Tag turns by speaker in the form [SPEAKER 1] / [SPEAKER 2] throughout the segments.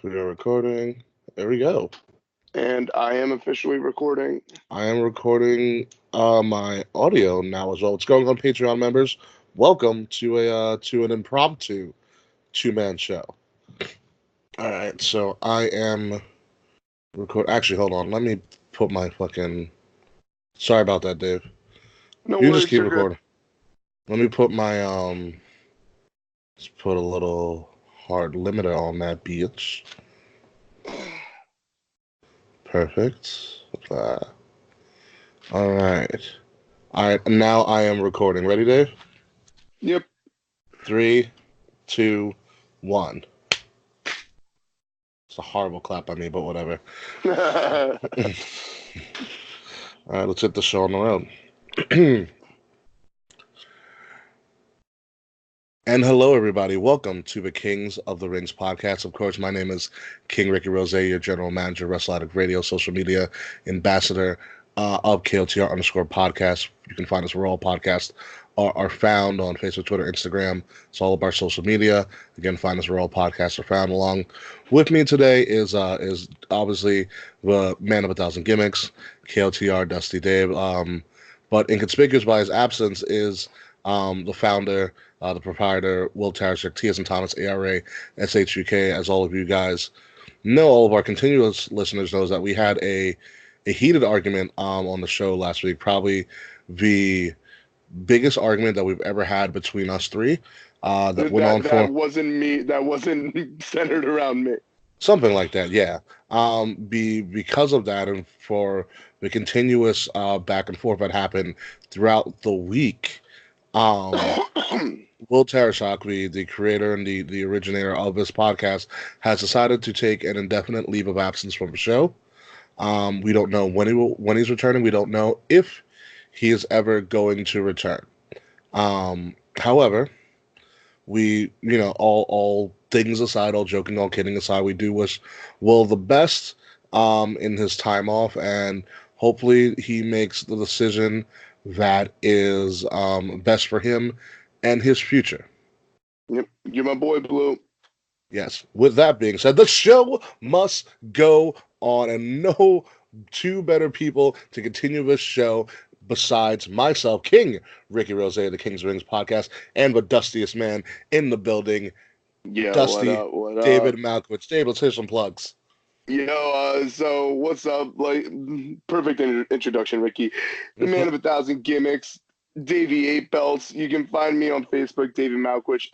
[SPEAKER 1] We are recording. There we go.
[SPEAKER 2] And I am officially recording.
[SPEAKER 1] I am recording my audio now as well. What's going on, Patreon members? Welcome to an impromptu two-man show. All right, so I am record. Actually, hold on. Let me put my fucking. Sorry about that, Dave.
[SPEAKER 2] No
[SPEAKER 1] You just
[SPEAKER 2] worries,
[SPEAKER 1] keep
[SPEAKER 2] you're good.
[SPEAKER 1] recording. Let me put my Let's put a little hard limiter on that bitch. Perfect. Uh, all right. All right. Now I am recording. Ready, Dave?
[SPEAKER 2] Yep.
[SPEAKER 1] Three, two, one. It's a horrible clap by me, but whatever. All right, let's hit the show on the road. And hello, everybody. Welcome to the Kings of the Rings podcast. Of course, my name is King Ricky Rose, your general manager, Wrestle Addict Radio, social media ambassador of KOTR underscore podcast. You can find us where all podcasts are found on Facebook, Twitter, Instagram. It's all of our social media. Again, find us where all podcasts are found. Along with me today is obviously the man of a thousand gimmicks, KOTR Dusty Dave. But inconspicuous by his absence is the founder, the proprietor, Will Tarashik, T as in Thomas, ARA, SHUK. As all of you guys know, all of our continuous listeners knows that we had a heated argument on the show last week, probably the biggest argument that we've ever had between us three. That went on
[SPEAKER 2] that
[SPEAKER 1] for
[SPEAKER 2] wasn't me. That wasn't centered around me.
[SPEAKER 1] something like that, yeah. Because of that, and for the continuous back and forth that happened throughout the week, um, Will Tarashak, the creator and the originator of this podcast, has decided to take an indefinite leave of absence from the show. We don't know when he's returning. We don't know if he is ever going to return. However, all things aside, all joking, all kidding aside, we do wish Will the best in his time off, and hopefully he makes the decision that is best for him and his future.
[SPEAKER 2] Yep. You're my boy, Blue.
[SPEAKER 1] Yes. With that being said, the show must go on, and no two better people to continue this show besides myself, King Ricky Rose of the King's Rings podcast, and the dustiest man in the building,
[SPEAKER 2] Yo, what
[SPEAKER 1] Dusty
[SPEAKER 2] up? What
[SPEAKER 1] David
[SPEAKER 2] up?
[SPEAKER 1] Malkovich. Dave, let's hear some plugs.
[SPEAKER 2] Yo, so what's up? Like, perfect introduction, Ricky. The man of a thousand gimmicks, Davey Eight Belts. You can find me on Facebook, David Malkwich,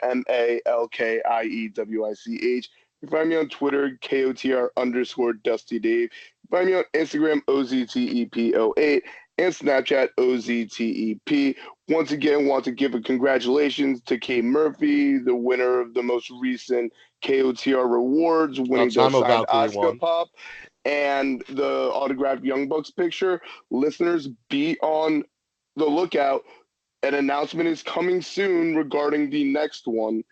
[SPEAKER 2] MALKIEWICH. You can find me on Twitter, KOTR underscore Dusty Dave. You can find me on Instagram, OZTEP08, and Snapchat, OZTEP. Once again, want to give a congratulations to Kay Murphy, the winner of the most recent KOTR Rewards,
[SPEAKER 1] About
[SPEAKER 2] winning the
[SPEAKER 1] time a
[SPEAKER 2] signed
[SPEAKER 1] Valkyrie
[SPEAKER 2] Oscar
[SPEAKER 1] won.
[SPEAKER 2] Pop and the autographed Young Bucks picture. Listeners, be on the lookout. An announcement is coming soon regarding the next one.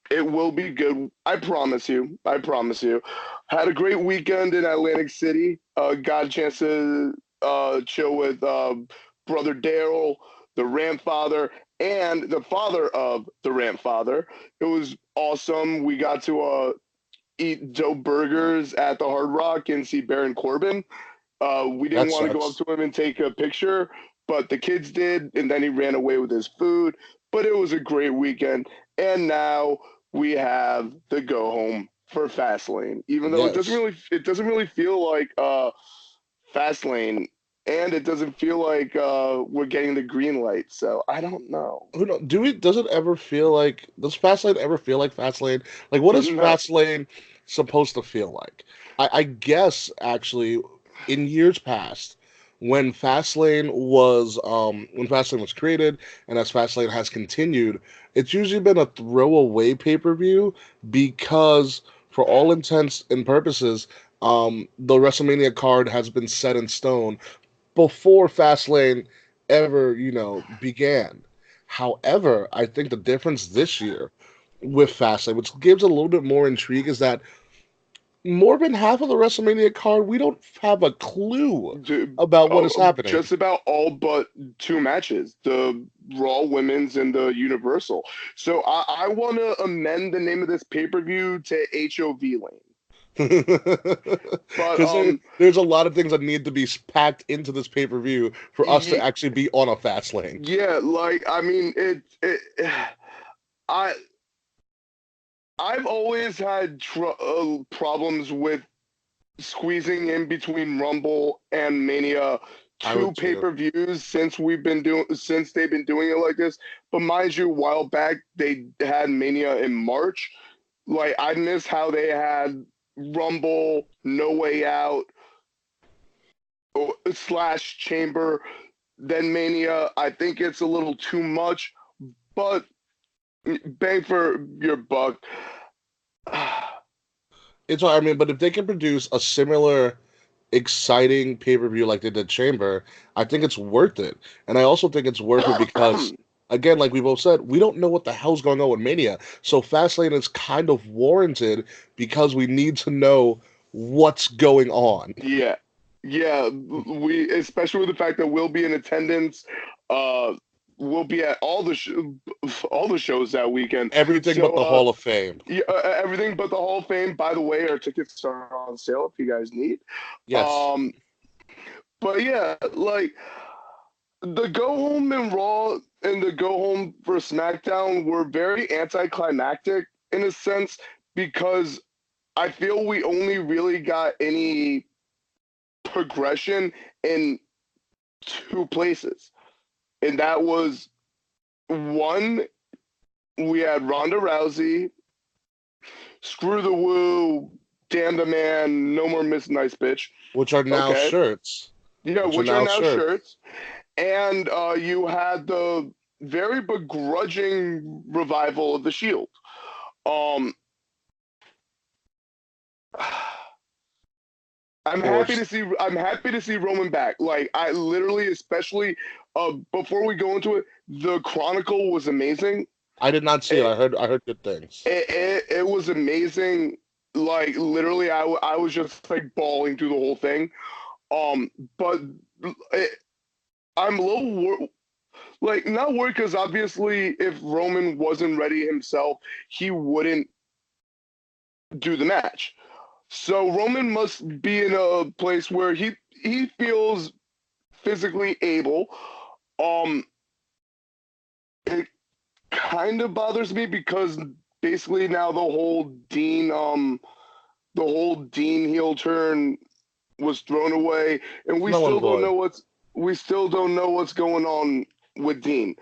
[SPEAKER 2] It will be good. I promise you. I promise you. Had a great weekend in Atlantic City. Got a chance to chill with brother Daryl, the Ramp Father, and the father of the Ramp Father. It was awesome. We got to eat dope burgers at the Hard Rock and see Baron Corbin. We
[SPEAKER 1] That
[SPEAKER 2] didn't want to go up
[SPEAKER 1] sucks.
[SPEAKER 2] to him and take a picture, but the kids did, and then he ran away with his food. But it was a great weekend, and now we have the go home for Fastlane. Even though
[SPEAKER 1] Yes.
[SPEAKER 2] it doesn't really feel like Fastlane, and it doesn't feel like we're getting the green light. So I don't know.
[SPEAKER 1] Who know, do we? Does it ever feel like? Does Fastlane ever feel like Fastlane? Like, what is
[SPEAKER 2] No,
[SPEAKER 1] Fastlane supposed to feel like? I guess actually, in years past, when Fastlane was created, and as Fastlane has continued, it's usually been a throwaway pay per view because, for all intents and purposes, the WrestleMania card has been set in stone before Fastlane ever, began. However, I think the difference this year with Fastlane, which gives a little bit more intrigue, is that more than half of the WrestleMania card, we don't have a clue about what is happening.
[SPEAKER 2] just about all but two matches, the Raw Women's and the Universal. So I want to amend the name of this pay per view to HOV Lane. But
[SPEAKER 1] Because there's a lot of things that need to be packed into this pay-per-view for us to
[SPEAKER 2] y-
[SPEAKER 1] actually be on a fast lane.
[SPEAKER 2] yeah, like I mean, I I've always had problems with squeezing in between Rumble and Mania
[SPEAKER 1] I
[SPEAKER 2] two
[SPEAKER 1] would too.
[SPEAKER 2] pay-per-views since they've been doing it like this. But mind you, a while back they had Mania in March. Like I miss how they had Rumble, No Way Out, slash Chamber, then Mania. I think it's a little too much, but bang for your buck.
[SPEAKER 1] It's I mean, but if they can produce a similar exciting pay-per-view like they did Chamber, I think it's worth it. And I also think it's worth it because again, like we both said, we don't know what the hell's going on with Mania. So Fastlane is kind of warranted because we need to know what's going on.
[SPEAKER 2] Yeah, yeah. We especially with the fact that we'll be in attendance. Uh, we'll be at all the shows that weekend.
[SPEAKER 1] Everything
[SPEAKER 2] So
[SPEAKER 1] but the Hall of Fame.
[SPEAKER 2] yeah, everything but the Hall of Fame. By the way, our tickets are on sale if you guys need.
[SPEAKER 1] Yes.
[SPEAKER 2] Um, but yeah, like the go home and Raw and the go home for SmackDown were very anticlimactic in a sense because I feel we only really got any progression in two places. And that was one, we had Ronda Rousey, screw the woo, damn the man, no more Miss Nice Bitch.
[SPEAKER 1] Which are now
[SPEAKER 2] Okay.
[SPEAKER 1] shirts.
[SPEAKER 2] Yeah,
[SPEAKER 1] Which are
[SPEAKER 2] which are
[SPEAKER 1] now
[SPEAKER 2] now
[SPEAKER 1] shirts.
[SPEAKER 2] shirts. And you had the very begrudging revival of the Shield. Um,
[SPEAKER 1] Forced.
[SPEAKER 2] I'm happy to see Roman back. Like I literally, especially before we go into it, the Chronicle was amazing.
[SPEAKER 1] I did not see it.
[SPEAKER 2] It,
[SPEAKER 1] I heard good things.
[SPEAKER 2] it was amazing. Like literally, I was just like bawling through the whole thing. But it, I'm a little like not worried because obviously, if Roman wasn't ready himself, he wouldn't do the match. So Roman must be in a place where he feels physically able. Um, it kind of bothers me because basically now the whole Dean heel turn was thrown away, and
[SPEAKER 1] It's null and void.
[SPEAKER 2] we still don't know what's going on with Dean.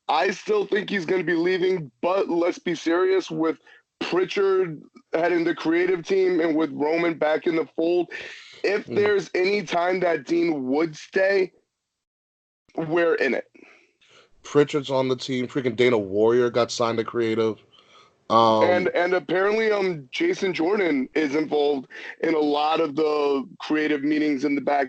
[SPEAKER 2] I still think he's going to be leaving, but let's be serious with Pritchard heading the creative team and with Roman back in the fold. If
[SPEAKER 1] Mm.
[SPEAKER 2] there's any time that Dean would stay, we're in it.
[SPEAKER 1] Pritchard's on the team. Freaking Dana Warrior got signed to creative.
[SPEAKER 2] And apparently Jason Jordan is involved in a lot of the creative meetings in the back,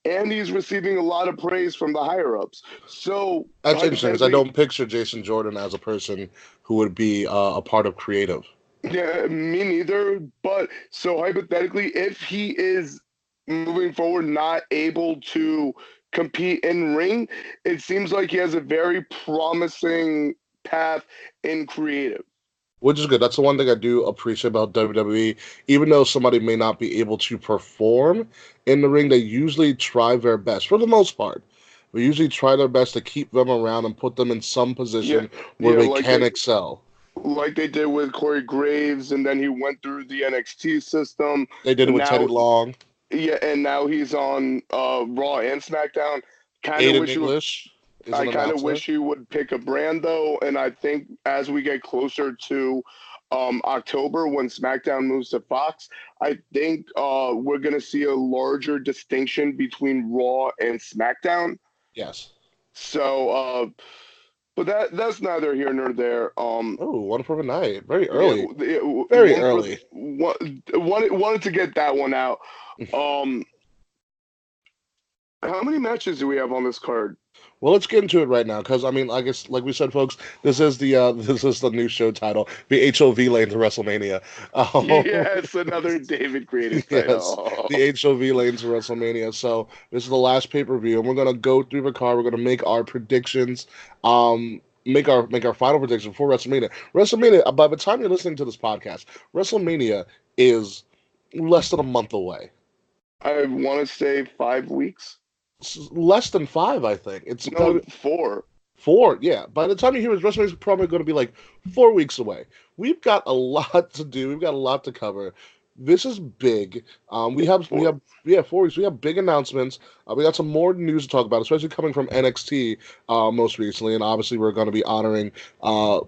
[SPEAKER 2] and he's receiving a lot of praise from the higher ups. So
[SPEAKER 1] That's interesting because I
[SPEAKER 2] hypothetically,
[SPEAKER 1] don't picture Jason Jordan as a person who would be a part of creative.
[SPEAKER 2] yeah, me neither. But so hypothetically, if he is moving forward not able to compete in ring, it seems like he has a very promising path in creative.
[SPEAKER 1] Which is good. That's the one thing I do appreciate about WWE. Even though somebody may not be able to perform in the ring, they usually try their best, for the most part. They usually try their best to keep them around and put them in some
[SPEAKER 2] Yeah,
[SPEAKER 1] position where
[SPEAKER 2] yeah,
[SPEAKER 1] they can excel.
[SPEAKER 2] like they did with Corey Graves, and then he went through the NXT system,
[SPEAKER 1] They did it
[SPEAKER 2] and
[SPEAKER 1] with Teddy
[SPEAKER 2] now
[SPEAKER 1] Long,
[SPEAKER 2] and now he's on Raw and SmackDown. Kind of
[SPEAKER 1] Aiden
[SPEAKER 2] wish he would.
[SPEAKER 1] English is
[SPEAKER 2] I
[SPEAKER 1] an
[SPEAKER 2] kind of
[SPEAKER 1] announcer.
[SPEAKER 2] wish he would pick a brand though, and I think as we get closer to October when SmackDown moves to Fox, I think we're gonna see a larger distinction between Raw and SmackDown.
[SPEAKER 1] Yes.
[SPEAKER 2] So, but that's neither here nor there.
[SPEAKER 1] Oh, one for the night. Very
[SPEAKER 2] Yeah,
[SPEAKER 1] early.
[SPEAKER 2] yeah,
[SPEAKER 1] Very early.
[SPEAKER 2] wanted to get that one out. Um, how many matches do we have on this card?
[SPEAKER 1] Well, let's get into it right now, because I mean, I guess, like we said, folks, this is the this is the new show title, the HOV lane to WrestleMania.
[SPEAKER 2] Yes, another David created
[SPEAKER 1] Yes,
[SPEAKER 2] title.
[SPEAKER 1] the HOV lane to WrestleMania. So this is the last pay per view, and we're gonna go through the card. We're gonna make our predictions. Make our final prediction for WrestleMania. WrestleMania. By the time you're listening to this podcast, WrestleMania is less than a month away.
[SPEAKER 2] I want to say 5 weeks.
[SPEAKER 1] Less than 5, I think. It's got to
[SPEAKER 2] No,
[SPEAKER 1] be
[SPEAKER 2] 4.
[SPEAKER 1] 4. Yeah, by the time you hear this, WrestleMania is probably going to be like 4 weeks away. We've got a lot to do. We've got a lot to cover. This is big. We
[SPEAKER 2] Yeah,
[SPEAKER 1] have we
[SPEAKER 2] 4.
[SPEAKER 1] have yeah 4 weeks. We have big announcements. We got some more news to talk about, especially coming from NXT most recently, and obviously we're going to be honoring uh,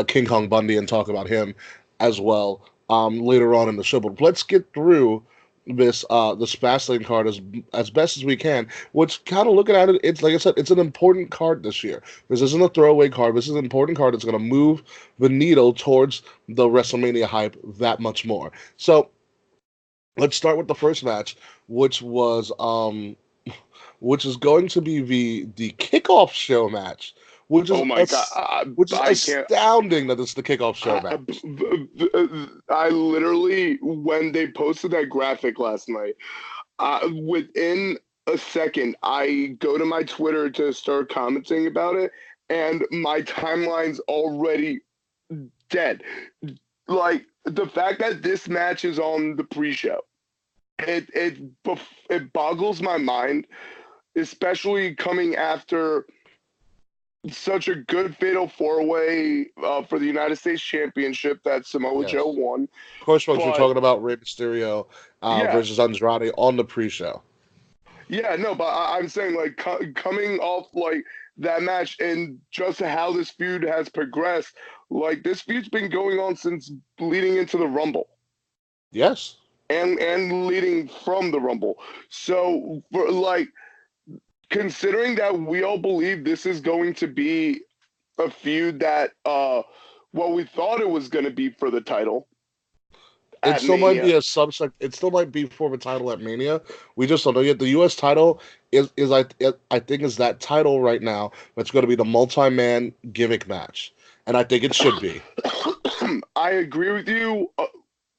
[SPEAKER 1] King Kong Bundy and talk about him as well later on in the show. But let's get through this Fastlane card as best as we can. Which, kind of looking at it, it's like I said, it's an important card this year. This isn't a throwaway card. This is an important card that's going to move the needle towards the WrestleMania hype that much more. So let's start with the first match, which was which is going to be the kickoff show match, which is
[SPEAKER 2] Oh my god, I can't.
[SPEAKER 1] astounding that it's the kickoff show
[SPEAKER 2] I,
[SPEAKER 1] match.
[SPEAKER 2] I literally, when they posted that graphic last night, within a second, I go to my Twitter to start commenting about it, and my timeline's already dead. Like the fact that this match is on the pre-show, it boggles my mind, especially coming after such a good fatal four-way for the United States Championship that Samoa Joe
[SPEAKER 1] Yes.
[SPEAKER 2] won.
[SPEAKER 1] Of course, folks, we're
[SPEAKER 2] But
[SPEAKER 1] talking about Rey Mysterio
[SPEAKER 2] yeah,
[SPEAKER 1] versus Andrade on the pre-show.
[SPEAKER 2] yeah, no, but I'm saying like coming off like that match and just how this feud has progressed, like this feud's been going on since leading into the Rumble
[SPEAKER 1] Yes.
[SPEAKER 2] and leading from the Rumble. So for like considering that we all believe this is going to be a feud that what we thought it was going to be for the title
[SPEAKER 1] It
[SPEAKER 2] at
[SPEAKER 1] still might
[SPEAKER 2] Mania.
[SPEAKER 1] be a subsect. It still might be for the title at Mania. We just don't know yet. The U.S. title I think is that title right now. That's going to be the multi-man gimmick match, and I think it should be.
[SPEAKER 2] I agree with you,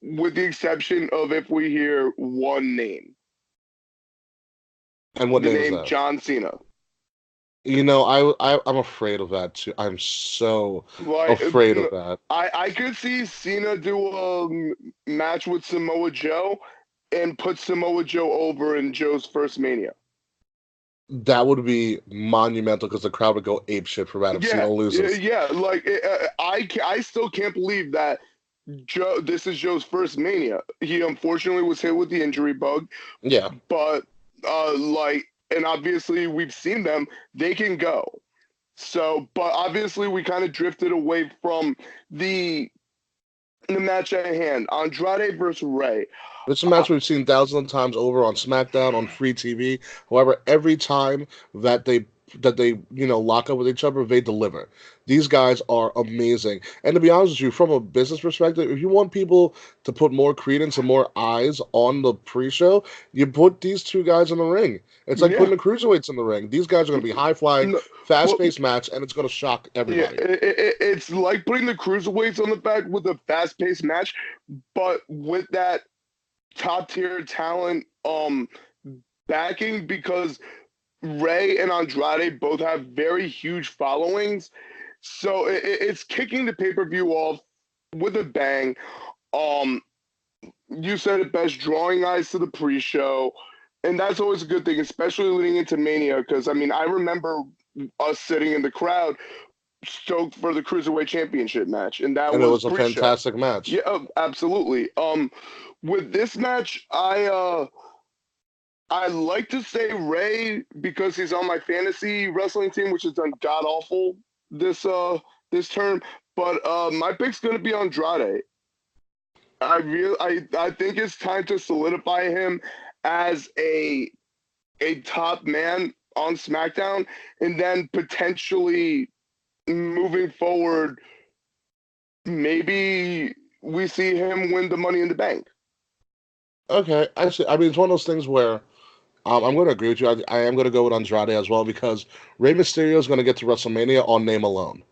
[SPEAKER 2] with the exception of if we hear one name,
[SPEAKER 1] And what
[SPEAKER 2] the
[SPEAKER 1] name is
[SPEAKER 2] name
[SPEAKER 1] that?
[SPEAKER 2] John Cena.
[SPEAKER 1] You know, I'm afraid of that too. I'm so
[SPEAKER 2] Like,
[SPEAKER 1] afraid of that.
[SPEAKER 2] I could see Cena do a match with Samoa Joe and put Samoa Joe over in Joe's first Mania.
[SPEAKER 1] That would be monumental because the crowd would go ape shit for that if
[SPEAKER 2] Yeah,
[SPEAKER 1] Cena loses.
[SPEAKER 2] yeah. Like, I still can't believe that Joe. This is Joe's first Mania. He unfortunately was hit with the injury bug,
[SPEAKER 1] Yeah.
[SPEAKER 2] but like, and obviously we've seen them. They can go. So, but obviously we kind of drifted away from the the match at hand, Andrade versus Ray.
[SPEAKER 1] This is a
[SPEAKER 2] Uh,
[SPEAKER 1] match we've seen thousands of times over on SmackDown on free TV. However, every time that they lock up with each other, they deliver. These guys are amazing. And to be honest with you, from a business perspective, if you want people to put more credence and more eyes on the pre-show, you put these two guys in the ring. It's like
[SPEAKER 2] yeah,
[SPEAKER 1] putting the cruiserweights in the ring. These guys are going to be high flying,
[SPEAKER 2] no, well,
[SPEAKER 1] fast-paced match, and it's going to shock
[SPEAKER 2] yeah,
[SPEAKER 1] everybody.
[SPEAKER 2] it's like putting the cruiserweights on the back with a fast-paced match, but with that top-tier talent backing because Ray and Andrade both have very huge followings. So it's kicking the pay-per-view off with a bang. Um, you said it best, drawing eyes to the pre-show, and that's always a good thing, especially leading into Mania. Because I mean, I remember us sitting in the crowd, stoked for the cruiserweight championship match, and that
[SPEAKER 1] And it
[SPEAKER 2] was
[SPEAKER 1] was a
[SPEAKER 2] pre-show.
[SPEAKER 1] fantastic match.
[SPEAKER 2] Yeah, absolutely. With this match, I like to say Ray because he's on my fantasy wrestling team, which has done god awful this term. But my pick's gonna be Andrade. I think it's time to solidify him as a top man on SmackDown, and then potentially moving forward, maybe we see him win the Money in the Bank.
[SPEAKER 1] Okay, I see. I mean, it's one of those things where I'm going to agree with you. I am going to go with Andrade as well because Rey Mysterio is going to get to WrestleMania on name alone,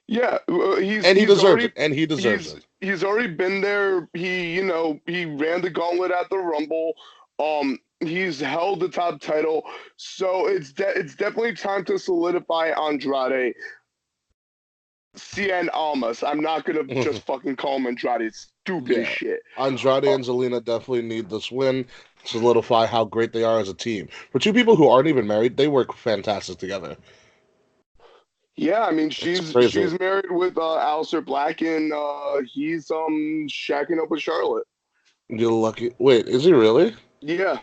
[SPEAKER 2] Yeah,
[SPEAKER 1] and he deserves it. And he deserves it.
[SPEAKER 2] he's already been there. He ran the gauntlet at the Rumble. He's held the top title, so it's definitely time to solidify Andrade. Cien Almas. I'm not gonna just fucking call him Andrade. It's stupid as
[SPEAKER 1] Yeah.
[SPEAKER 2] shit.
[SPEAKER 1] Andrade
[SPEAKER 2] Uh,
[SPEAKER 1] and Zelina definitely need this win to solidify how great they are as a team. For two people who aren't even married, they work fantastic together.
[SPEAKER 2] yeah, I mean
[SPEAKER 1] It's
[SPEAKER 2] she's
[SPEAKER 1] crazy.
[SPEAKER 2] married with Aleister Black, and he's shacking up with Charlotte.
[SPEAKER 1] You're lucky. Wait, is he really?
[SPEAKER 2] Yeah.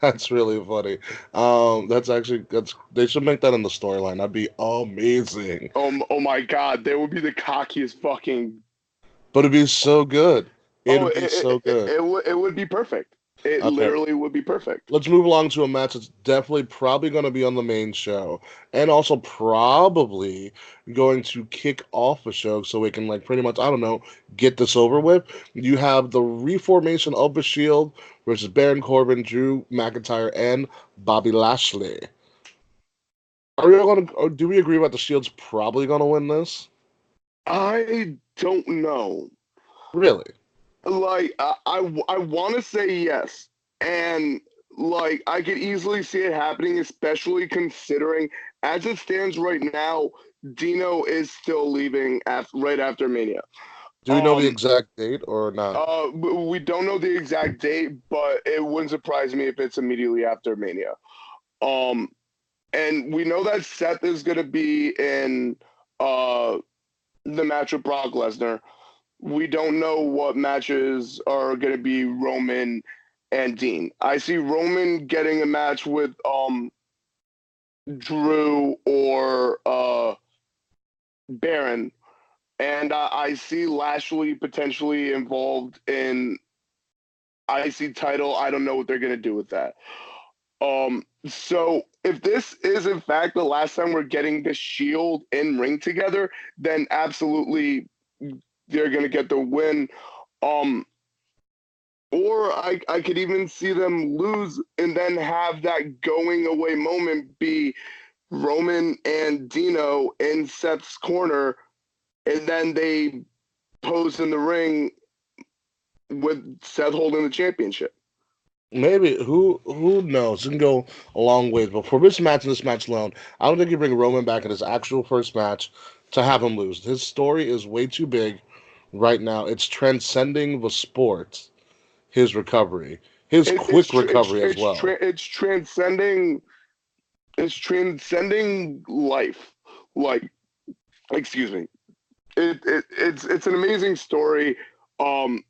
[SPEAKER 1] That's really funny. That's actually that's they should make that in the storyline. That'd be amazing.
[SPEAKER 2] Oh my God, they would be the cockiest fucking.
[SPEAKER 1] But it'd be so good.
[SPEAKER 2] Oh,
[SPEAKER 1] It'd be so good.
[SPEAKER 2] it would be perfect. It
[SPEAKER 1] Okay,
[SPEAKER 2] literally would be perfect.
[SPEAKER 1] let's move along to a match that's definitely probably going to be on the main show, and also probably going to kick off the show so we can like pretty much I don't know get this over with. You have the reformation of the Shield versus Baron Corbin, Drew McIntyre, and Bobby Lashley. Are we all going to? Or do we agree about the Shield's probably going to win this?
[SPEAKER 2] I don't know.
[SPEAKER 1] Really?
[SPEAKER 2] Like I want to say yes, and like I could easily see it happening, especially considering as it stands right now, Dino is still leaving right after Mania.
[SPEAKER 1] Do we know the
[SPEAKER 2] Um,
[SPEAKER 1] exact date or not?
[SPEAKER 2] we don't know the exact date, but it wouldn't surprise me if it's immediately after Mania. Um, and we know that Seth is going to be in uh the match with Brock Lesnar. We don't know what matches are going to be Roman and Dean. I see Roman getting a match with Drew or Baron, and I see Lashley potentially involved in IC title. I don't know what they're going to do with that. So if this is in fact the last time we're getting the Shield in ring together, then absolutely they're going to get the win. Um, or I could even see them lose and then have that going away moment be Roman and Dino in Seth's corner, and then they pose in the ring with Seth holding the championship.
[SPEAKER 1] Maybe who knows? It can go a long ways. But for this match and this match alone, I don't think you bring Roman back in his actual first match to have him lose. His story is way too big right now. It's transcending the sport. His recovery, his quick recovery as well.
[SPEAKER 2] It's transcending life. Like, excuse me. It's an amazing story. Um,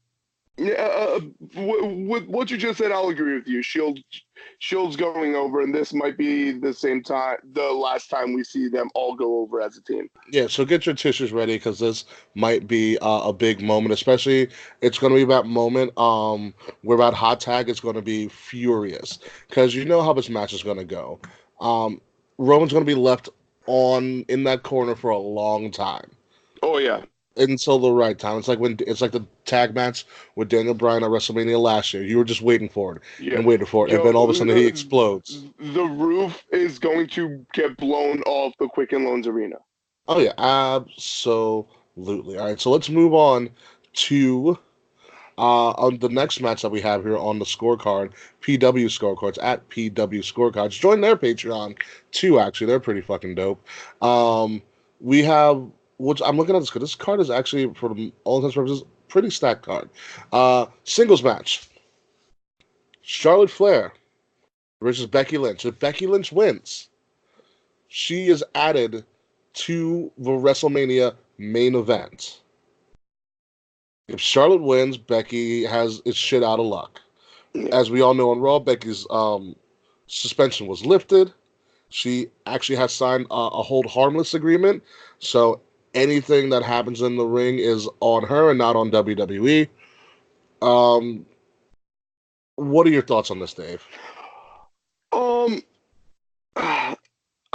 [SPEAKER 2] yeah, with what you just said, I'll agree with you. Shield's going over, and this might be the last time we see them all go over as a team.
[SPEAKER 1] Yeah, so get your tissues ready because this might be a big moment. Especially, it's going to be that moment where that hot tag is going to be furious because you know how this match is going to go. Um, Roman's going to be left on in that corner for a long time
[SPEAKER 2] Oh yeah,
[SPEAKER 1] until the right time. It's like the tag match with Daniel Bryan at WrestleMania last year. You were just waiting for it
[SPEAKER 2] yeah.
[SPEAKER 1] and waiting for it, and
[SPEAKER 2] Yo,
[SPEAKER 1] then all of a sudden he explodes.
[SPEAKER 2] the roof is going to get blown off the Quicken Loans Arena.
[SPEAKER 1] Oh yeah, absolutely. All right, so let's move to on the next match that we have here on the scorecard, PW scorecards at PW scorecards. Join their Patreon too. Actually, they're pretty fucking dope. We have which I'm looking at this card. This card is actually for all intents and purposes pretty stacked card. Singles match: Charlotte Flair versus Becky Lynch. If Becky Lynch wins, she is added to the WrestleMania main event. If Charlotte wins, Becky has is shit out of luck.
[SPEAKER 2] Yeah.
[SPEAKER 1] As we all know on Raw, Becky's suspension was lifted. She actually has signed a hold harmless agreement. So anything that happens in the ring is on her and not on WWE. Um, what are your thoughts on this, Dave?
[SPEAKER 2] Um, I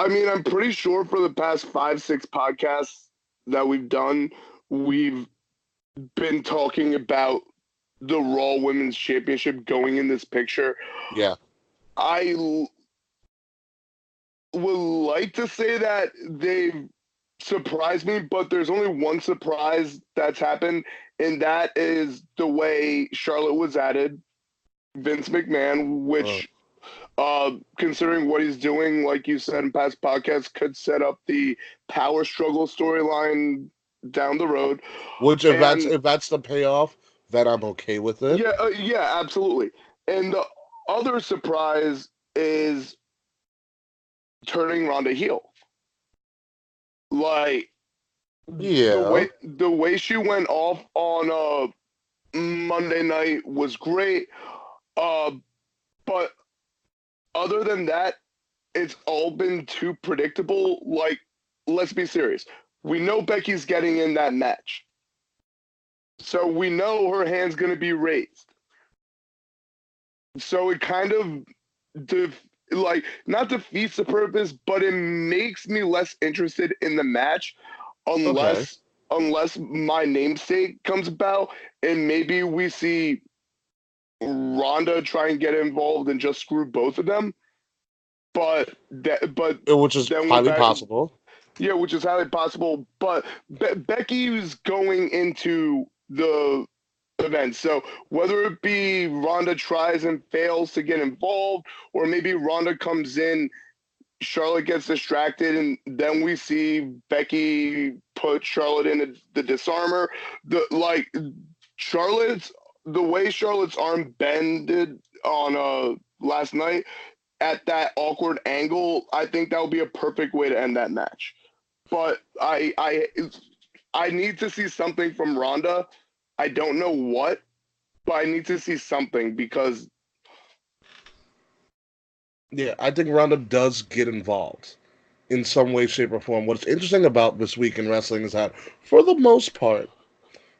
[SPEAKER 2] mean, I'm pretty sure for the past 5, 6 podcasts that we've done, we've been talking about the Raw Women's Championship going in this picture.
[SPEAKER 1] Yeah,
[SPEAKER 2] I would like to say that they've surprised me, but there's only one surprise that's happened, and that is the way Charlotte was added. Vince McMahon,
[SPEAKER 1] uh,
[SPEAKER 2] which Considering what he's doing, like you said in past podcasts, could set up the power struggle storyline down the road.
[SPEAKER 1] Which,
[SPEAKER 2] And
[SPEAKER 1] if that's the payoff, then I'm okay with it.
[SPEAKER 2] yeah, yeah, absolutely. And the other surprise is turning Ronda heel. Like
[SPEAKER 1] Yeah.
[SPEAKER 2] the way she went off on Monday night was great. Uh, but other than that, it's all been too predictable. Like, let's be serious. We know Becky's getting in that match. So we know her hand's going to be raised. So it kind of like not defeats the purpose, but it makes me less interested in the match
[SPEAKER 1] Okay.
[SPEAKER 2] unless my namesake comes about and maybe we see Ronda try and get involved and just screw both of them. But
[SPEAKER 1] Which is
[SPEAKER 2] then we're
[SPEAKER 1] highly
[SPEAKER 2] back.
[SPEAKER 1] possible.
[SPEAKER 2] Yeah, which is highly possible. But Becky's going into the event. So whether it be Ronda tries and fails to get involved, or maybe Ronda comes in, Charlotte gets distracted, and then we see Becky put Charlotte in the disarmer. Charlotte's the way Charlotte's arm bended on last night at that awkward angle, I think that would be a perfect way to end that match. But I need to see something from Ronda. I don't know what, but I need to see something because
[SPEAKER 1] Yeah, I think Ronda does get involved in some way, shape, or form. What's interesting about this week in wrestling is that, for the most part,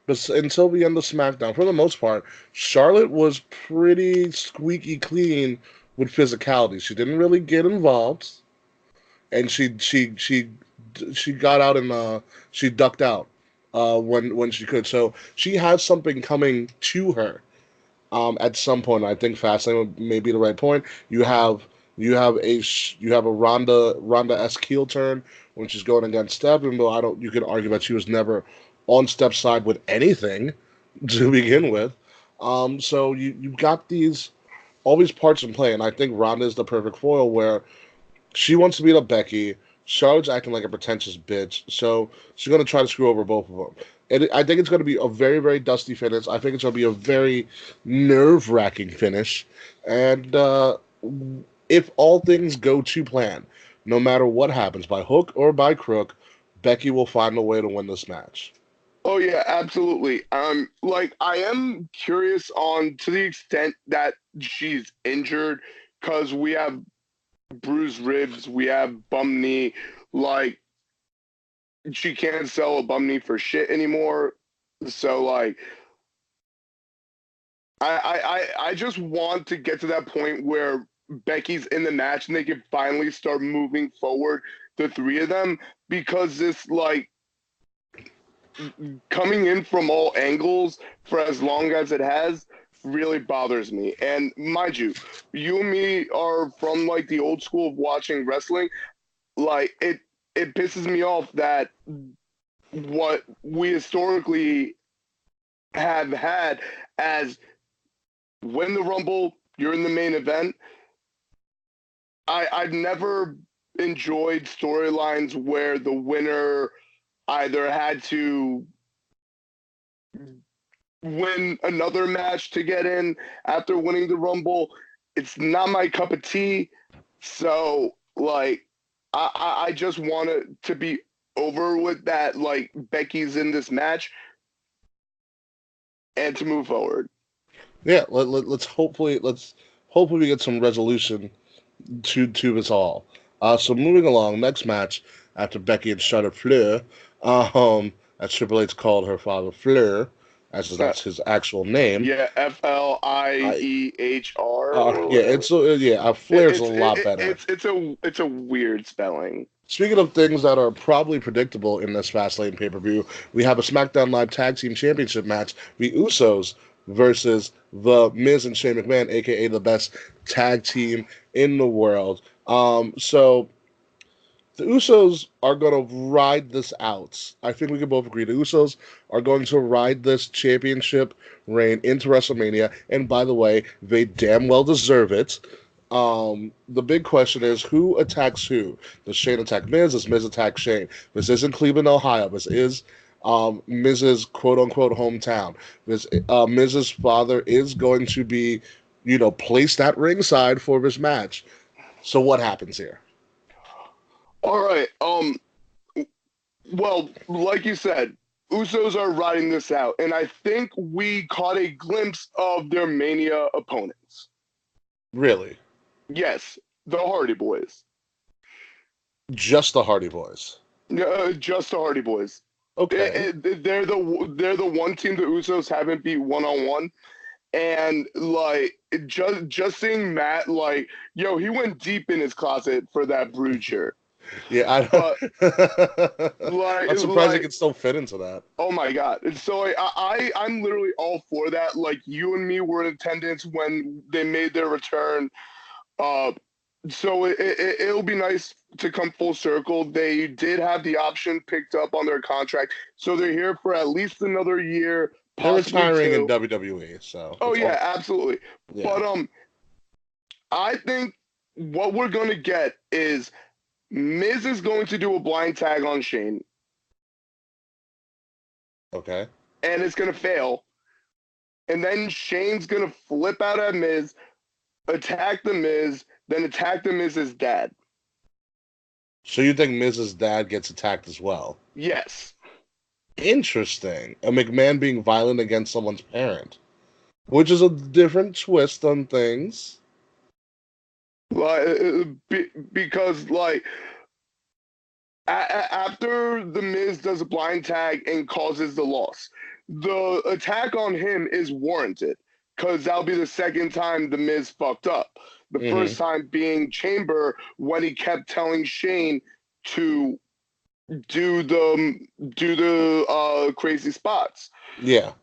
[SPEAKER 1] until the end of SmackDown, for the most part, Charlotte was pretty squeaky clean with physicality. She didn't really get involved, and she got out and she ducked out when she could. So she has something coming to her at some point. I think Fastlane may be the right point. You have a Ronda-esque heel turn when she's going against Steph, even though I don't. You could argue that she was never on Steph's side with anything to begin with. So you've got all these parts in play, and I think Ronda is the perfect foil where she wants to beat up Becky. Charlotte's acting like a pretentious bitch, so she's going to try to screw over both of them. And I think it's going to be a very, very dusty finish. I think it's going to be a very nerve-wracking finish. And if all things go to plan, no matter what happens, by hook or by crook, Becky will find a way to win this match.
[SPEAKER 2] oh yeah, absolutely. Like I am curious on to the extent that she's injured because we have bruised ribs, we have bum knee. Like she can't sell a bum knee for shit anymore. So like I just want to get to that point where Becky's in the match and they can finally start moving forward, the three of them, because this like coming in from all angles for as long as it has really bothers me. And mind you, you and me are from like the old school of watching wrestling. Like it pisses me off that what we historically have had as win the Rumble, you're in the main event. I've never enjoyed storylines where the winner either had to win another match to get in after winning the Rumble. It's not my cup of tea. So like I just want it to be over with that. Like Becky's in this match and to move forward.
[SPEAKER 1] Yeah, let's hopefully we get some resolution to this all. So moving along, next match after Becky and Charlotte Flair, as Triple H called her father Flair, as that's his actual name.
[SPEAKER 2] Yeah,
[SPEAKER 1] I
[SPEAKER 2] FLIEHR or
[SPEAKER 1] yeah,
[SPEAKER 2] whatever.
[SPEAKER 1] Flair's a lot better.
[SPEAKER 2] It's a weird spelling.
[SPEAKER 1] Speaking of things that are probably predictable in this Fastlane pay-per-view, we have a SmackDown Live Tag Team Championship match: the Usos versus the Miz and Shane McMahon, aka the best tag team in the world. So the Usos are going to ride this out. I think we can both agree the Usos are going to ride this championship reign into WrestleMania. And by the way, they damn well deserve it. The big question is who attacks who? Does Shane attack Miz? Does Miz attack Shane? This is in Cleveland, Ohio. This is Miz's quote unquote hometown. Miz's father is going to be, placed at ringside for this match. So what happens here?
[SPEAKER 2] All right. Well, like you said, Usos are riding this out, and I think we caught a glimpse of their Mania opponents.
[SPEAKER 1] Really?
[SPEAKER 2] Yes, the Hardy Boys.
[SPEAKER 1] Just the Hardy Boys.
[SPEAKER 2] Just the Hardy Boys.
[SPEAKER 1] Okay.
[SPEAKER 2] They're the one team the Usos haven't beat 1-on-1, and like just seeing Matt, like, yo, he went deep in his closet for that Brood shirt.
[SPEAKER 1] Yeah,
[SPEAKER 2] But like
[SPEAKER 1] I'm surprised it
[SPEAKER 2] like
[SPEAKER 1] could still fit into that.
[SPEAKER 2] oh my god. So like, I'm literally all for that. Like, you and me were in attendance when they made their return. Uh, so it'll be nice to come full circle. They did have the option picked up on their contract, so they're here for at least another year,
[SPEAKER 1] They're
[SPEAKER 2] possibly
[SPEAKER 1] retiring in
[SPEAKER 2] two.
[SPEAKER 1] WWE, so
[SPEAKER 2] Oh
[SPEAKER 1] it's
[SPEAKER 2] yeah,
[SPEAKER 1] all
[SPEAKER 2] absolutely.
[SPEAKER 1] yeah.
[SPEAKER 2] But I think what we're gonna get is Miz is going to do a blind tag on Shane,
[SPEAKER 1] Okay.
[SPEAKER 2] and it's gonna fail. And then Shane's gonna flip out at Miz, attack the Miz, then attack the Miz's dad.
[SPEAKER 1] So you think Miz's dad gets attacked as well?
[SPEAKER 2] Yes.
[SPEAKER 1] Interesting. A McMahon being violent against someone's parent, which is a different twist on things.
[SPEAKER 2] Like, because like after the Miz does a blind tag and causes the loss, the attack on him is warranted because that'll be the second time the Miz fucked up. The
[SPEAKER 1] Hmm.
[SPEAKER 2] first time being Chamber when he kept telling Shane to do the crazy spots.
[SPEAKER 1] Yeah.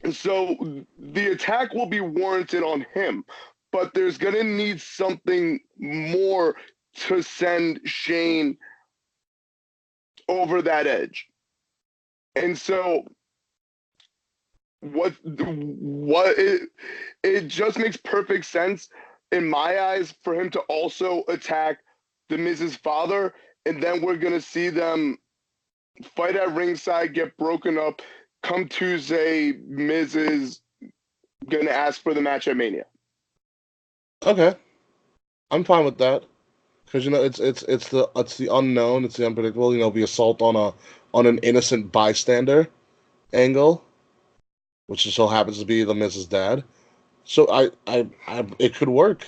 [SPEAKER 2] And so the attack will be warranted on him, but there's gonna need something more to send Shane over that edge. And so it just makes perfect sense in my eyes for him to also attack the Miz's father, and then we're gonna see them fight at ringside, get broken up. Come Tuesday, Miz is gonna ask for the match at Mania.
[SPEAKER 1] Okay. I'm fine with that because it's the unknown, it's the unpredictable. The assault on an innocent bystander angle, which just so happens to be the Miz's dad. So it could work.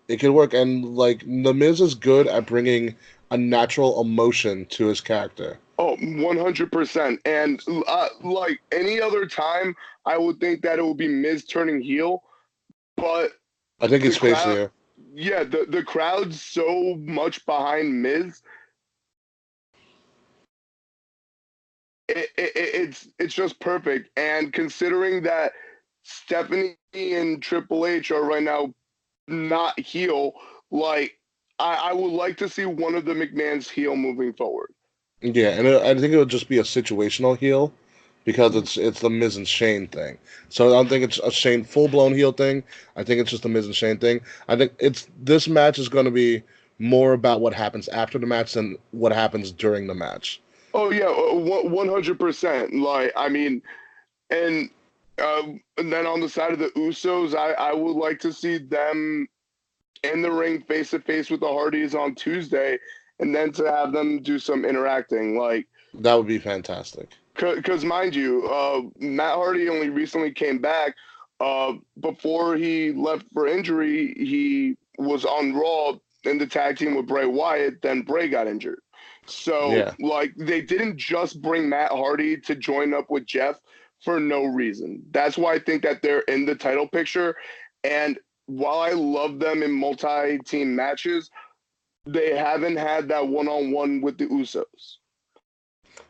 [SPEAKER 1] It could work, and like the Miz is good at bringing a natural emotion to his character.
[SPEAKER 2] Oh, 100%. And like any other time, I would think that it would be Miz turning heel, but
[SPEAKER 1] I think
[SPEAKER 2] the
[SPEAKER 1] he's faced
[SPEAKER 2] crowd,
[SPEAKER 1] here.
[SPEAKER 2] yeah, the crowd's so much behind Miz. It's just perfect. And considering that Stephanie and Triple H are right now not heel, like I would like to see one of the McMahon's heel moving forward.
[SPEAKER 1] Yeah, and I think it would just be a situational heel because it's the Miz and Shane thing. So I don't think it's a Shane full blown heel thing. I think it's just a Miz and Shane thing. I think it's this match is going to be more about what happens after the match than what happens during the match.
[SPEAKER 2] Oh yeah, 100%. Like, I mean, and and then on the side of the Usos, I would like to see them in the ring face to face with the Hardys on Tuesday, and then to have them do some interacting. Like,
[SPEAKER 1] That would be fantastic.
[SPEAKER 2] because mind you, Matt Hardy only recently came back. Before he left for injury, he was on Raw in the tag team with Bray Wyatt. Then Bray got injured. So,
[SPEAKER 1] Yeah.
[SPEAKER 2] like, they didn't just bring Matt Hardy to join up with Jeff for no reason. That's why I think that they're in the title picture. And while I love them in multi-team matches, they haven't had that one-on-one with the Usos.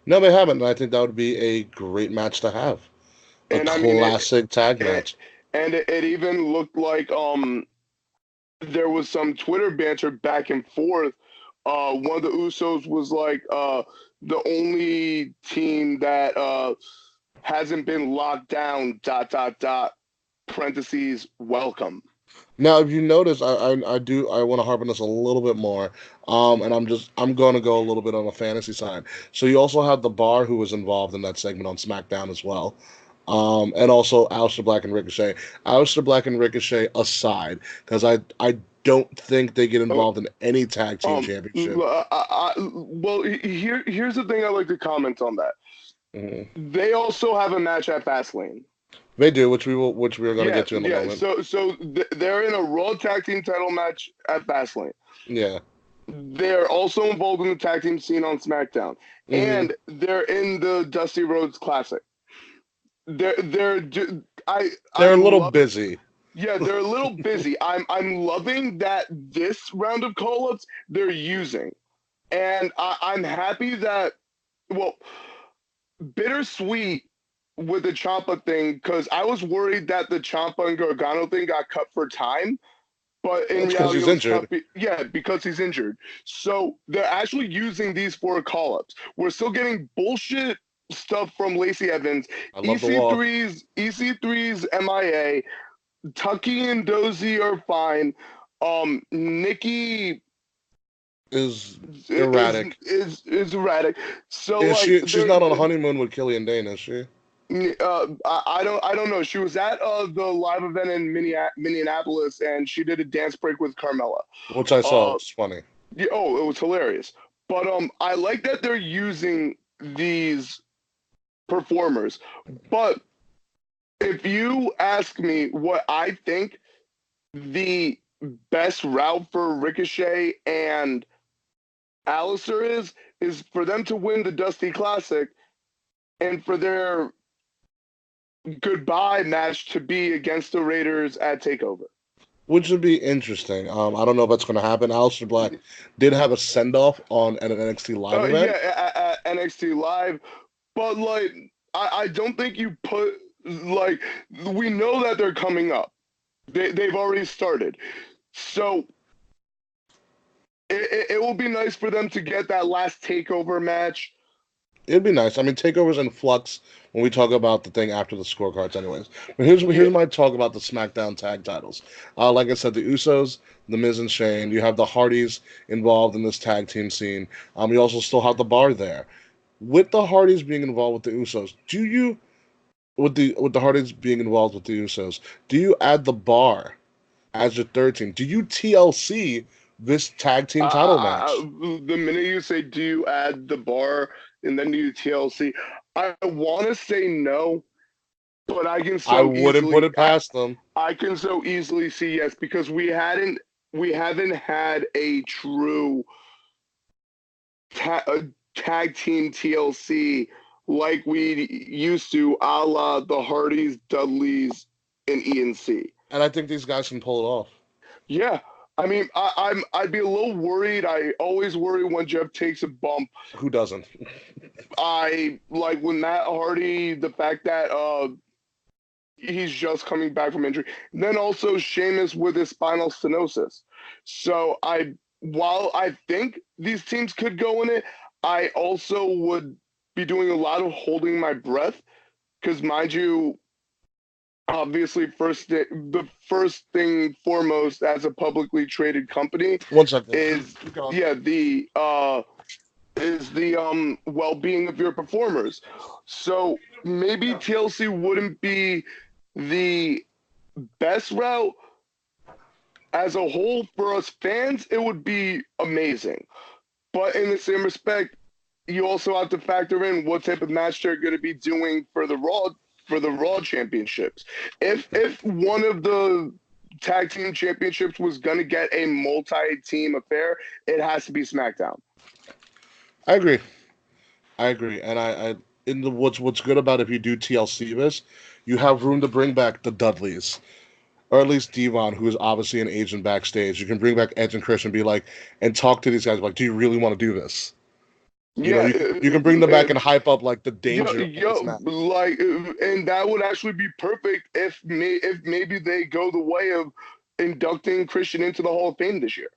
[SPEAKER 1] No, they haven't. And I think that would be a great match to have. A
[SPEAKER 2] And I mean,
[SPEAKER 1] classic tag
[SPEAKER 2] it
[SPEAKER 1] match.
[SPEAKER 2] and it even looked like there was some Twitter banter back and forth. One of the Usos was like the only team that hasn't been locked down. Dot dot dot. Parentheses. Welcome.
[SPEAKER 1] Now, if you notice, I want to harp on this a little bit more, and I'm going to go a little bit on the fantasy side. So you also have the Bar who was involved in that segment on SmackDown as well, and also Aleister Black and Ricochet. Aleister Black and Ricochet aside, because I don't think they get
[SPEAKER 2] Oh,
[SPEAKER 1] involved in any tag team championship.
[SPEAKER 2] well, here's the thing I like to comment on that.
[SPEAKER 1] Mhm.
[SPEAKER 2] They also have a match at Fastlane.
[SPEAKER 1] They do, which we are going to
[SPEAKER 2] Yeah,
[SPEAKER 1] get to in a
[SPEAKER 2] yeah.
[SPEAKER 1] moment.
[SPEAKER 2] So they're in a Raw Tag Team title match at Fastlane.
[SPEAKER 1] Yeah.
[SPEAKER 2] They're also involved in the tag team scene on SmackDown,
[SPEAKER 1] Hmm.
[SPEAKER 2] and they're in the Dusty Rhodes Classic. They're
[SPEAKER 1] They're a
[SPEAKER 2] I'm
[SPEAKER 1] little
[SPEAKER 2] loving.
[SPEAKER 1] busy.
[SPEAKER 2] Yeah, they're a little busy. I'm loving that this round of call-ups they're using, and I'm happy that, well, bittersweet with the Champa thing, because I was worried that the Champa and Gargano thing got cut for time, but in
[SPEAKER 1] That's because
[SPEAKER 2] reality
[SPEAKER 1] he's
[SPEAKER 2] it was cut.
[SPEAKER 1] injured.
[SPEAKER 2] Yeah, because he's injured. So they're actually using these for call-ups. We're still getting bullshit stuff from Lacey Evans,
[SPEAKER 1] I love the walk.
[SPEAKER 2] EC3's MIA. Tucky and Dozy are fine. Nikki
[SPEAKER 1] Is
[SPEAKER 2] is
[SPEAKER 1] erratic.
[SPEAKER 2] is erratic. So
[SPEAKER 1] Is
[SPEAKER 2] like
[SPEAKER 1] she's not on a honeymoon with Killian Dane, is she?
[SPEAKER 2] I don't know. She was at the live event in Minneapolis, and she did a dance break with Carmella.
[SPEAKER 1] Which I saw.
[SPEAKER 2] Uh,
[SPEAKER 1] It's funny.
[SPEAKER 2] yeah, oh, it was hilarious. But I like that they're using these performers. But if you ask me what I think the best route for Ricochet and Alistair is for them to win the Dusty Classic and for their goodbye match to be against the Raiders at Takeover.
[SPEAKER 1] Which would be interesting. I don't know if that's going to happen. Aleister Black did have a send off on an NXT live event,
[SPEAKER 2] Yeah, at NXT Live, but like I don't think you put, like, we know that they're coming up. They've already started, so it will be nice for them to get that last Takeover match.
[SPEAKER 1] it'd be nice. I mean, Takeover's in flux when we talk about the thing after the scorecards, anyways. But
[SPEAKER 2] Yeah,
[SPEAKER 1] here's my talk about the SmackDown tag titles. Like I said, the Usos, the Miz and Shane. You have the Hardys involved in this tag team scene. You also still have the Bar there. With the Hardys being involved with the Usos, do you with the Hardys being involved with the Usos, do you add the Bar as your third team? Do you TLC this tag team title match?
[SPEAKER 2] the minute you say, "Do you add the Bar and then do you TLC?" I want to say no, but
[SPEAKER 1] I wouldn't put it past them.
[SPEAKER 2] I can so easily see yes, because we haven't had a true a tag team TLC like we used to, a la the Hardys, Dudleys, and ENC.
[SPEAKER 1] And I think these guys can pull it off.
[SPEAKER 2] Yeah, I mean, I'd be a little worried. I always worry when Jeff takes a bump.
[SPEAKER 1] Who doesn't?
[SPEAKER 2] I like when Matt Hardy, the fact that he's just coming back from injury. Then also Sheamus with his spinal stenosis. So while I think these teams could go in it, I also would be doing a lot of holding my breath, because, mind you, obviously, the first thing foremost as a publicly traded company
[SPEAKER 1] One second.
[SPEAKER 2] is,
[SPEAKER 1] Keep going.
[SPEAKER 2] yeah, the well-being of your performers. So maybe TLC wouldn't be the best route. As a whole, for us fans, it would be amazing. But in the same respect, you also have to factor in what type of match they're going to be doing for the Raw championships. If one of the tag team championships was going to get a multi-team affair, it has to be SmackDown.
[SPEAKER 1] I agree. I agree. And I in the what's good about if you do TLC this, you have room to bring back the Dudleys. Or at least Devon, who is obviously an agent backstage. You can bring back Edge and Chris and be like, and talk to these guys like, do you really want to do this? You know,
[SPEAKER 2] Yeah,
[SPEAKER 1] you can bring them back and hype up like the danger of this match.
[SPEAKER 2] like, and that would actually be perfect if maybe they go the way of inducting Christian into the Hall of Fame this year.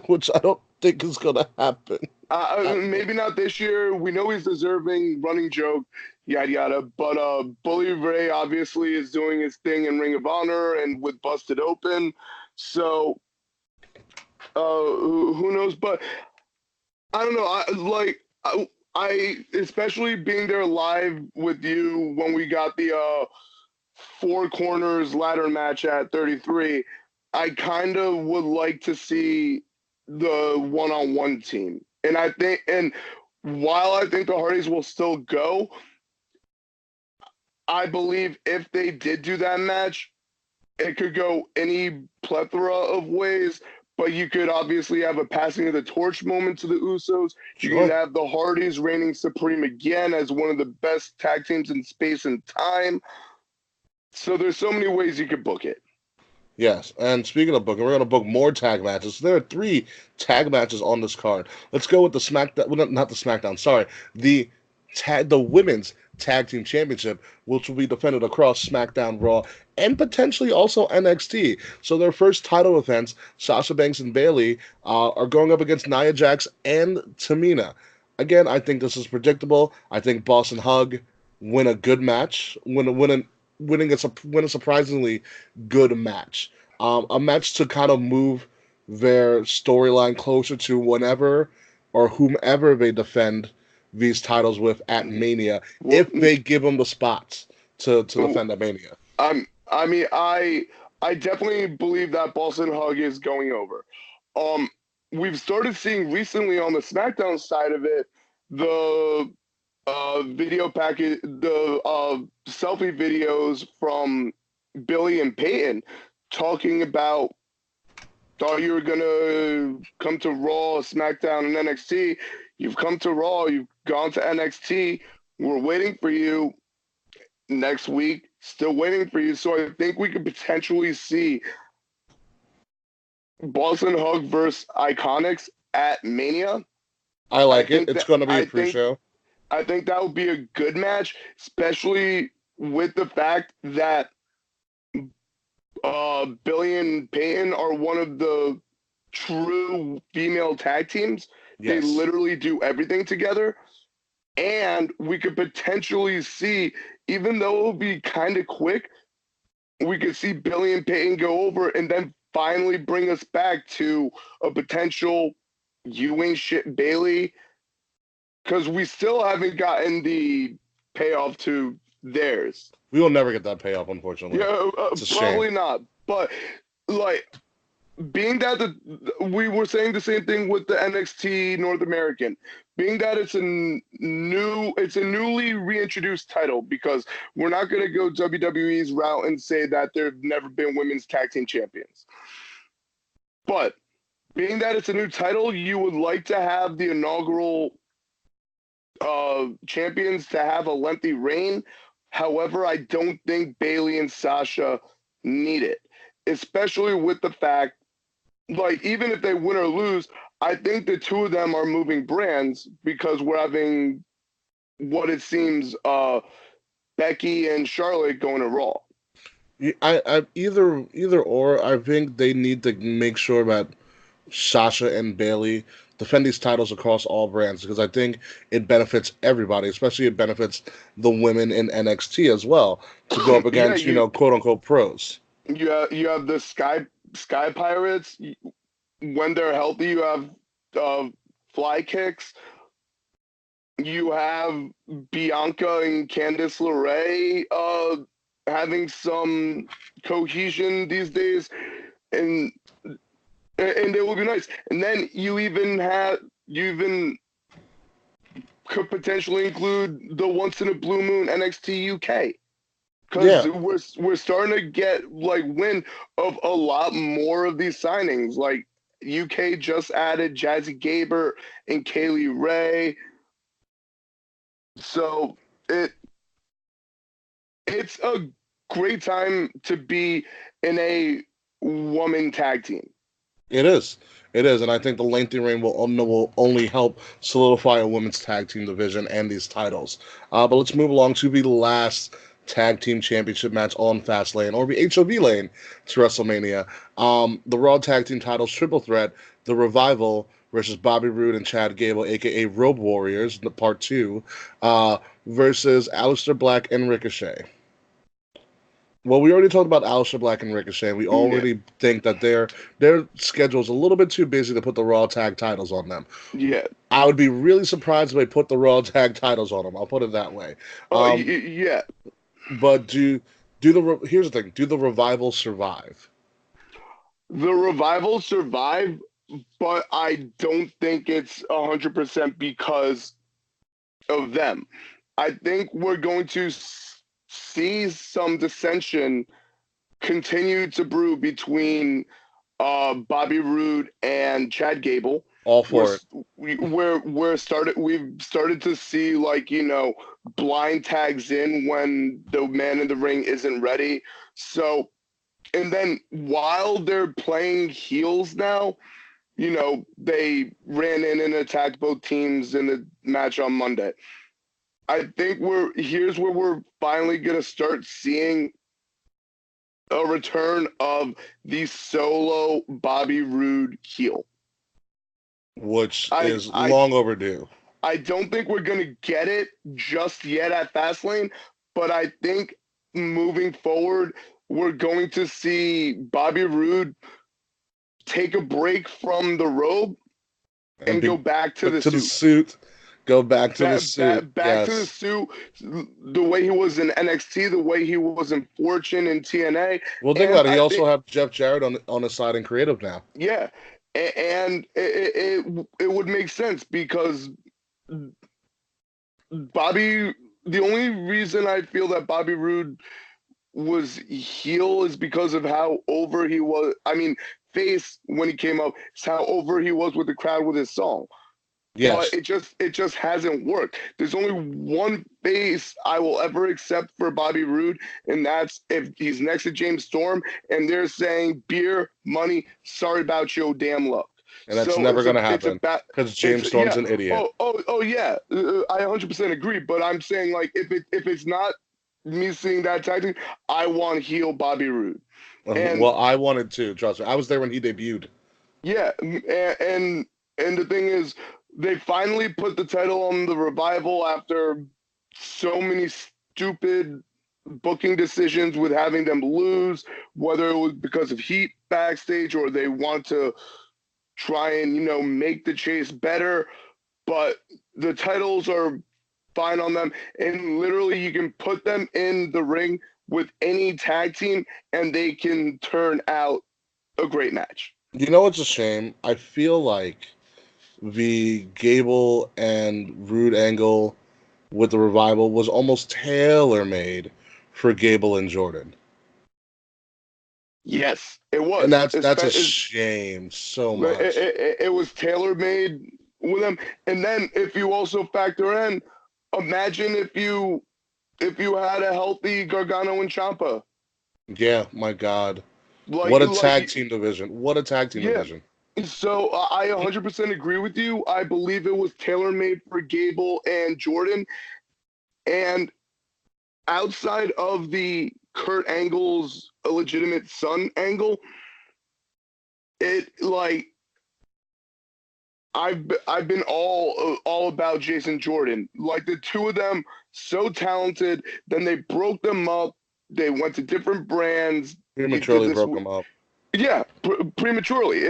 [SPEAKER 1] Which I don't. think is gonna happen.
[SPEAKER 2] Maybe not this year. We know he's deserving. Running joke, yada yada. But Bully Ray obviously is doing his thing in Ring of Honor and with Busted Open. So who knows? But I don't know. I especially being there live with you when we got the four corners ladder match at 33. I kind of would like to see the one-on-one team. And while I think the Hardys will still go, I believe if they did do that match, it could go any plethora of ways. But you could obviously have a passing of the torch moment to the Usos. You could
[SPEAKER 1] Sure.
[SPEAKER 2] have the Hardys reigning supreme again as one of the best tag teams in space and time. So there's so many ways you could book it.
[SPEAKER 1] Yes, and speaking of booking, we're going to book more tag matches. There are 3 tag matches on this card. Let's go with the SmackDown. Well, not the SmackDown. Sorry, the the women's tag team championship, which will be defended across SmackDown, Raw, and potentially also NXT. So their first title defense, Sasha Banks and Bayley, are going up against Nia Jax and Tamina. Again, I think this is predictable. I think Boss and Hug win a good match, win a surprisingly good match. A match to kind of move their storyline closer to whenever or whomever they defend these titles with at Mania,
[SPEAKER 2] Well,
[SPEAKER 1] if they give them the spots to defend at Mania.
[SPEAKER 2] I mean, I definitely believe that Boston Hug is going over. Um, we've started seeing recently on the SmackDown side of it the video package, the selfie videos from Billy and Peyton talking about thought you were gonna come to Raw, SmackDown, and NXT. You've come to Raw. You've gone to NXT. We're waiting for you next week. Still waiting for you. So I think we could potentially see Boston Hug versus Iconics at Mania.
[SPEAKER 1] I
[SPEAKER 2] I
[SPEAKER 1] like it.
[SPEAKER 2] think
[SPEAKER 1] It's
[SPEAKER 2] that
[SPEAKER 1] going to be a
[SPEAKER 2] I think
[SPEAKER 1] pre-show.
[SPEAKER 2] I think that would be a good match, especially with the fact that Billy and Peyton are one of the true female tag teams. They
[SPEAKER 1] Yes.
[SPEAKER 2] literally do everything together. And we could potentially see, even though it'll be kind of quick, we could see Billy and Peyton go over and then finally bring us back to a potential you ain't shit Bailey, because we still haven't gotten the payoff to theirs.
[SPEAKER 1] We will never get that payoff, unfortunately.
[SPEAKER 2] Yeah,
[SPEAKER 1] It's a shame.
[SPEAKER 2] probably not. But like being that we were saying the same thing with the NXT North American, being that it's a newly reintroduced title, because we're not going to go WWE's route and say that there have never been women's tag team champions. But being that it's a new title, you would like to have the inaugural champions to have a lengthy reign. However, I don't think Bayley and Sasha need it, especially with the fact, like, even if they win or lose, I think the two of them are moving brands, because we're having what it seems Becky and Charlotte going to Raw.
[SPEAKER 1] Either or. I think they need to make sure that Sasha and Bayley defend these titles across all brands, because I think it benefits everybody, especially it benefits the women in NXT as well to go up
[SPEAKER 2] Yeah,
[SPEAKER 1] against, quote unquote pros.
[SPEAKER 2] you have the Sky Pirates. When they're healthy, you have uh, Fly Kicks. You have Bianca and Candice LeRae having some cohesion these days, and it would be nice. And then you even could potentially include the once in a blue moon NXT UK, because
[SPEAKER 1] Yeah,
[SPEAKER 2] we're starting to get like wind of a lot more of these signings. Like UK just added Jazzy Gabert and Kaylee Ray, so it's a great time to be in a woman tag team.
[SPEAKER 1] it is. It is, and I think the lengthy reign will only help solidify a women's tag team division and these titles. But let's move along to the last tag team championship match on Fastlane, or the HOV lane to WrestleMania. The Raw tag team titles triple threat: the Revival versus Bobby Roode and Chad Gable, a.k.a. Road Warriors, Part 2, versus Aleister Black and Ricochet. Well, we already talked about Aleister Black and Ricochet. We
[SPEAKER 2] Yeah,
[SPEAKER 1] already think that their schedule is a little bit too busy to put the Raw tag titles on them.
[SPEAKER 2] yeah.
[SPEAKER 1] I would be really surprised if they put the Raw tag titles on them. I'll put it that way.
[SPEAKER 2] Yeah.
[SPEAKER 1] But here's the thing: do the Revival survive?
[SPEAKER 2] The Revival survive, but I don't think it's 100% because of them. I think we're going to see some dissension continue to brew between Bobby Roode and Chad Gable.
[SPEAKER 1] All
[SPEAKER 2] We're
[SPEAKER 1] for it.
[SPEAKER 2] we've started to see, like, blind tags in when the man in the ring isn't ready. So, and then while they're playing heels now, they ran in and attacked both teams in the match on Monday. I think here's where we're finally gonna start seeing a return of the solo Bobby Roode heel.
[SPEAKER 1] Which
[SPEAKER 2] I
[SPEAKER 1] is
[SPEAKER 2] I
[SPEAKER 1] long overdue.
[SPEAKER 2] I don't think we're gonna get it just yet at Fastlane, but I think moving forward, we're going to see Bobby Roode take a break from the robe
[SPEAKER 1] And
[SPEAKER 2] and
[SPEAKER 1] be
[SPEAKER 2] go back to
[SPEAKER 1] back
[SPEAKER 2] the
[SPEAKER 1] to the
[SPEAKER 2] suit.
[SPEAKER 1] suit. Go back to the suit.
[SPEAKER 2] Back to the
[SPEAKER 1] Yes.
[SPEAKER 2] suit, the way he was in NXT, the way he was in Fortune and TNA,
[SPEAKER 1] Well, think
[SPEAKER 2] and
[SPEAKER 1] about it. He
[SPEAKER 2] I
[SPEAKER 1] also
[SPEAKER 2] think,
[SPEAKER 1] have Jeff Jarrett on his side in creative now.
[SPEAKER 2] yeah, and it would make sense because Bobby. The only reason I feel that Bobby Roode was heel is because of how over he was. I mean, face when he came up, it's how over he was with the crowd with his song. But
[SPEAKER 1] Yes.
[SPEAKER 2] it just hasn't worked. There's only one face I will ever accept for Bobby Roode, and that's if he's next to James Storm and they're saying beer, money, sorry about your damn luck.
[SPEAKER 1] And that's
[SPEAKER 2] So
[SPEAKER 1] never
[SPEAKER 2] it's
[SPEAKER 1] going
[SPEAKER 2] a
[SPEAKER 1] to
[SPEAKER 2] it's a
[SPEAKER 1] happen
[SPEAKER 2] bat
[SPEAKER 1] because
[SPEAKER 2] it's
[SPEAKER 1] James Storm's
[SPEAKER 2] yeah.
[SPEAKER 1] an idiot.
[SPEAKER 2] Oh yeah. I 100% agree. But I'm saying, like, if it's not me seeing that tactic, I want heel Bobby Roode. And
[SPEAKER 1] Well, I wanted to. Trust me. I was there when he debuted.
[SPEAKER 2] yeah, and the thing is, they finally put the title on the Revival after so many stupid booking decisions with having them lose, whether it was because of heat backstage or they want to try and make the chase better. But the titles are fine on them, and literally you can put them in the ring with any tag team, and they can turn out a great match.
[SPEAKER 1] You know what's a shame? I feel like the Gable and Rude angle with the Revival was almost tailor made for Gable and Jordan.
[SPEAKER 2] Yes, it
[SPEAKER 1] And
[SPEAKER 2] was.
[SPEAKER 1] that's a shame so
[SPEAKER 2] It,
[SPEAKER 1] much.
[SPEAKER 2] it was tailor made with them. And then if you also factor in, imagine if you had a healthy Gargano and Champa,
[SPEAKER 1] Yeah, my God.
[SPEAKER 2] like
[SPEAKER 1] What a
[SPEAKER 2] like
[SPEAKER 1] tag team division. What a tag team
[SPEAKER 2] yeah.
[SPEAKER 1] division.
[SPEAKER 2] So I 100% agree with you. I believe it was tailor made for Gable and Jordan. And outside of the Kurt Angle's illegitimate son angle, it like I've been all about Jason Jordan. Like, the two of them, so talented. Then they broke them up. They went to different brands. You did
[SPEAKER 1] Prematurely
[SPEAKER 2] this,
[SPEAKER 1] broke them up.
[SPEAKER 2] yeah, prematurely.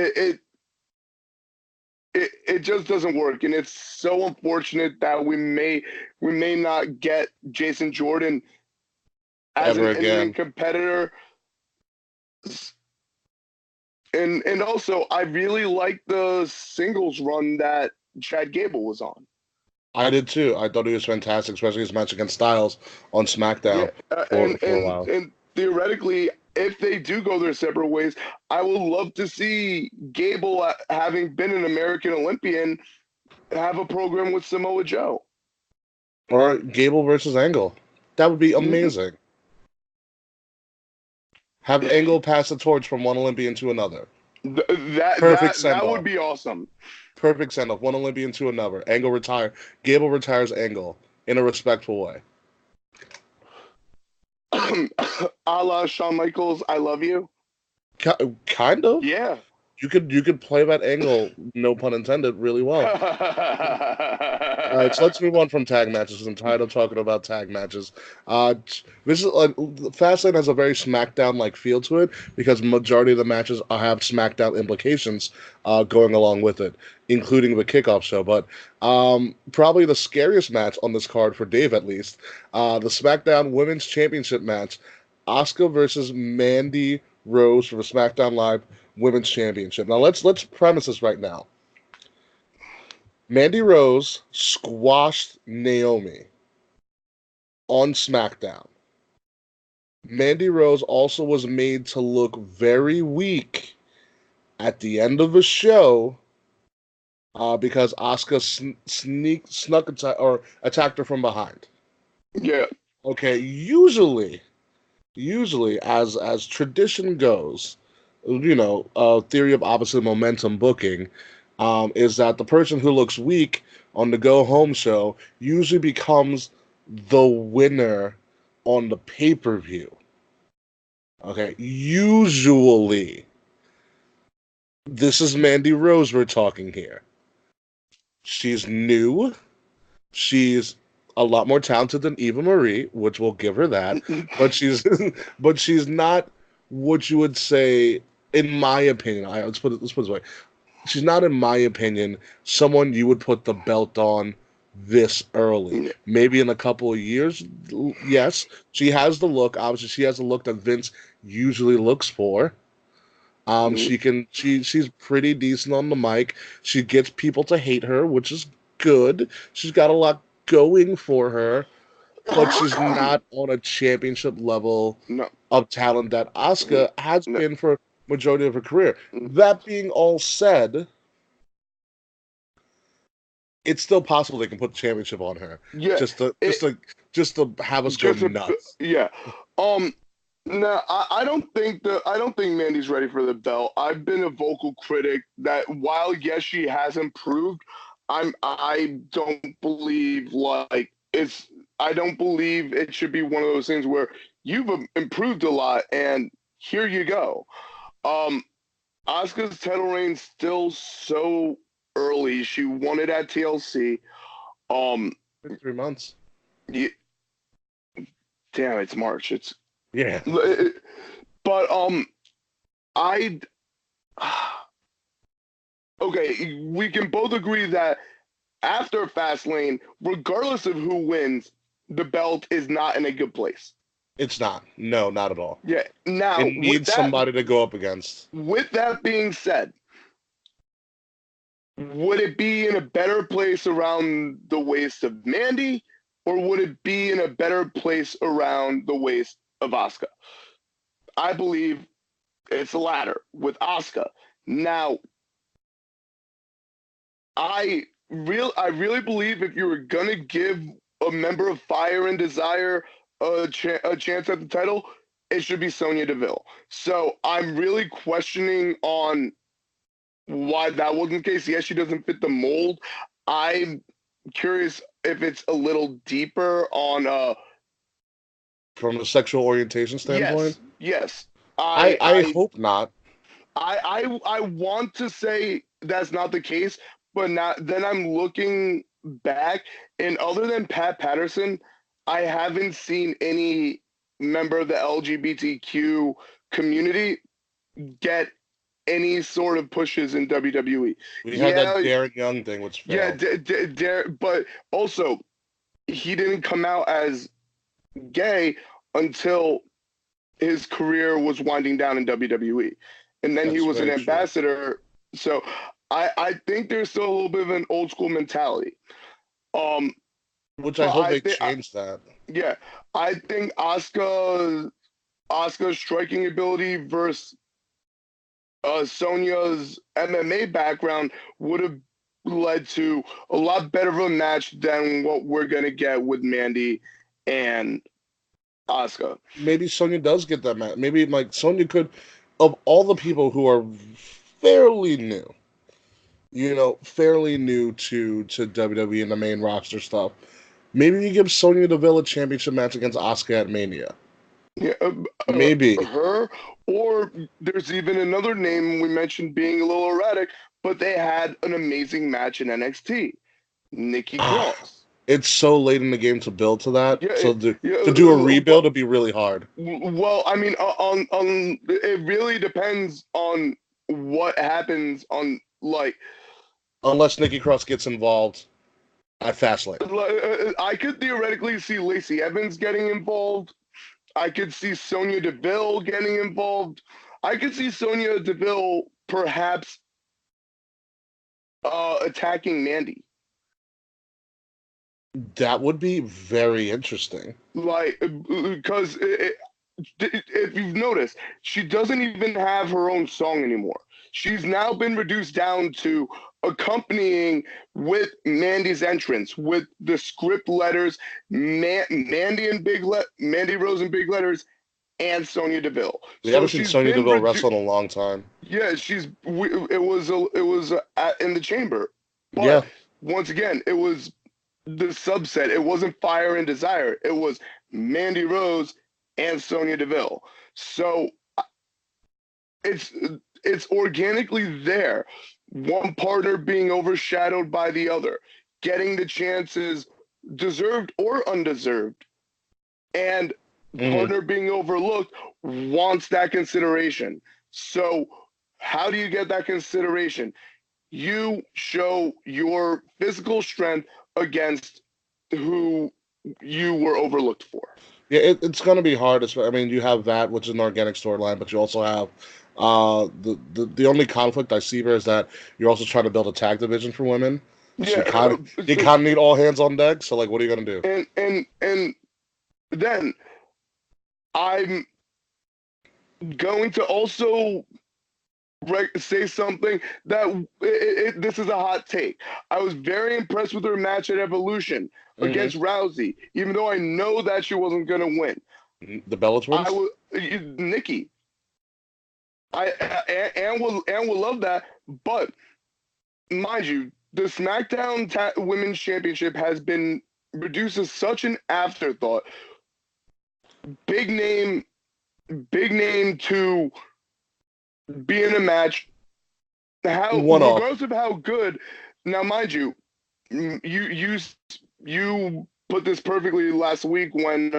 [SPEAKER 2] It just doesn't work, and it's so unfortunate that we may not get Jason Jordan as
[SPEAKER 1] Ever
[SPEAKER 2] an in-ring
[SPEAKER 1] again.
[SPEAKER 2] competitor. And also, I really like the singles run that Chad Gable was on.
[SPEAKER 1] I did too. I thought he was fantastic, especially his match against Styles on
[SPEAKER 2] Yeah,
[SPEAKER 1] SmackDown
[SPEAKER 2] and
[SPEAKER 1] for a
[SPEAKER 2] and
[SPEAKER 1] while.
[SPEAKER 2] and theoretically, if they do go their separate ways, I would love to see Gable, having been an American Olympian, have a program with Samoa Joe.
[SPEAKER 1] Or Gable versus Angle. That would be
[SPEAKER 2] Mhm.
[SPEAKER 1] amazing. Have Angle pass the torch from one Olympian to another.
[SPEAKER 2] That
[SPEAKER 1] Perfect
[SPEAKER 2] that
[SPEAKER 1] send
[SPEAKER 2] that would
[SPEAKER 1] off.
[SPEAKER 2] be awesome.
[SPEAKER 1] Perfect send off. One Olympian to another. Angle retire. Gable retires Angle in a respectful way.
[SPEAKER 2] A la Shawn Michaels, I love you.
[SPEAKER 1] Kind of.
[SPEAKER 2] Yeah.
[SPEAKER 1] You could play that angle, no pun intended, really well. All right, so let's move on from tag matches because I'm tired of talking about tag matches. This is Fastlane has a very SmackDown like feel to it because majority of the matches have SmackDown implications going along with it, including the kickoff show. But probably the scariest match on this card for Dave, at least, the SmackDown Women's Championship match, Asuka versus Mandy Rose for the SmackDown Live Women's Championship. Now let's premise this right now. Mandy Rose squashed Naomi on SmackDown. Mandy Rose also was made to look very weak at the end of the show because Asuka attacked her from behind.
[SPEAKER 2] Yeah.
[SPEAKER 1] Okay, usually as tradition goes, theory of opposite momentum booking is that the person who looks weak on the go home show usually becomes the winner on the pay-per-view. Okay, usually this is Mandy Rose we're talking here. She's new. She's a lot more talented than Eva Marie, which we'll give her that. But she's but she's not what you would say, in my opinion. Let's put it this way. She's not, in my opinion, someone you would put the belt on this early. Maybe in a couple of years, yes. She has the look. Obviously, she has the look that Vince usually looks for. She's pretty decent on the mic. She gets people to hate her, which is good. She's got a lot going for her, but she's not on a championship level
[SPEAKER 2] No.
[SPEAKER 1] of talent that Asuka has
[SPEAKER 2] No.
[SPEAKER 1] been for majority of her career. That being all said, it's still possible they can put the championship on her.
[SPEAKER 2] Yeah.
[SPEAKER 1] Just to have us go nuts.
[SPEAKER 2] Yeah. No, I don't think Mandy's ready for the belt. I've been a vocal critic that while yes she has improved, I don't believe like it's I don't believe it should be one of those things where you've improved a lot and here you go. Um Asuka's title reign's still so early. She won it at TLC. Um,
[SPEAKER 1] 3 months.
[SPEAKER 2] yeah, damn, it's March. It's
[SPEAKER 1] Yeah.
[SPEAKER 2] but I okay. We can both agree that after Fastlane, regardless of who wins, the belt is not in a good place.
[SPEAKER 1] It's not. No, not at all.
[SPEAKER 2] Yeah. Now,
[SPEAKER 1] It needs somebody to go up against.
[SPEAKER 2] with that being said, would it be in a better place around the waist of Mandy, or would it be in a better place around the waist of Asuka? I believe it's the latter with Asuka. Now, I really believe if you were gonna give a member of Fire and Desire a chance at the title, it should be Sonya Deville. So I'm really questioning on why that wasn't the case. Yes, she doesn't fit the mold. I'm curious if it's a little deeper on
[SPEAKER 1] From a sexual orientation standpoint.
[SPEAKER 2] yes.
[SPEAKER 1] I hope not.
[SPEAKER 2] I want to say that's not the case, but not then I'm looking back and other than Pat Patterson, I haven't seen any member of the LGBTQ community get any sort of pushes in WWE.
[SPEAKER 1] We had that
[SPEAKER 2] Yeah,
[SPEAKER 1] Darren Young thing, which
[SPEAKER 2] yeah,
[SPEAKER 1] failed.
[SPEAKER 2] but also he didn't come out as gay until his career was winding down in WWE, and then he
[SPEAKER 1] That's
[SPEAKER 2] was an
[SPEAKER 1] very true.
[SPEAKER 2] ambassador. So I think there's still a little bit of an old school mentality. Um,
[SPEAKER 1] Which I
[SPEAKER 2] but
[SPEAKER 1] hope they change that.
[SPEAKER 2] yeah, I think Asuka's striking ability versus Sonya's MMA background would have led to a lot better of a match than what we're gonna get with Mandy and Asuka.
[SPEAKER 1] Maybe Sonya does get that match. Maybe like Sonya could, of all the people who are fairly new, fairly new to WWE and the main roster stuff. Maybe you give Sonya Deville a championship match against Asuka at Mania.
[SPEAKER 2] Yeah,
[SPEAKER 1] Maybe.
[SPEAKER 2] her, or there's even another name we mentioned being a little erratic, but they had an amazing match in NXT. Nikki Cross.
[SPEAKER 1] It's so late in the game to build to that.
[SPEAKER 2] Yeah,
[SPEAKER 1] So
[SPEAKER 2] yeah.
[SPEAKER 1] to do a rebuild would be really hard.
[SPEAKER 2] Well, I mean, on it really depends on what happens on
[SPEAKER 1] Unless Nikki Cross gets involved at Fastlane.
[SPEAKER 2] I could theoretically see Lacey Evans getting involved. I could see Sonya Deville getting involved. I could see Sonya Deville perhaps attacking Mandy.
[SPEAKER 1] That would be very interesting.
[SPEAKER 2] Because if you've noticed, she doesn't even have her own song anymore. She's now been reduced down to accompanying with Mandy's entrance with the script letters, Mandy Rose in big letters, and Sonya Deville.
[SPEAKER 1] We
[SPEAKER 2] So
[SPEAKER 1] haven't seen
[SPEAKER 2] she's
[SPEAKER 1] Sonya
[SPEAKER 2] been
[SPEAKER 1] Deville wrestle in a long time.
[SPEAKER 2] yeah, it was in the chamber, but
[SPEAKER 1] Yeah.
[SPEAKER 2] once again, it was the subset. It wasn't Fire and Desire. It was Mandy Rose and Sonya Deville. So it's it's organically there. One partner being overshadowed by the other, getting the chances deserved or undeserved, and
[SPEAKER 1] Hmm.
[SPEAKER 2] partner being overlooked wants that consideration. So how do you get that consideration? You show your physical strength against who you were overlooked for.
[SPEAKER 1] Yeah, it's going to be hard. I mean, you have that, which is an organic storyline, but you also have the only conflict I see here is that you're also trying to build a tag division for women. So
[SPEAKER 2] Yeah,
[SPEAKER 1] you kind of need all hands on deck. So like, what are you going to do?
[SPEAKER 2] and then I'm going to also say something that this is a hot take. I was very impressed with her match at Evolution
[SPEAKER 1] Hmm.
[SPEAKER 2] against Rousey, even though I know that she wasn't going to win.
[SPEAKER 1] The Bella
[SPEAKER 2] I
[SPEAKER 1] Twins.
[SPEAKER 2] was Nikki. And will love that, but mind you, the SmackDown Women's Championship has been reduced as such an afterthought. Big name, big name to be in a match. How,
[SPEAKER 1] One off.
[SPEAKER 2] regardless of how good. Now, mind you, you put this perfectly last week when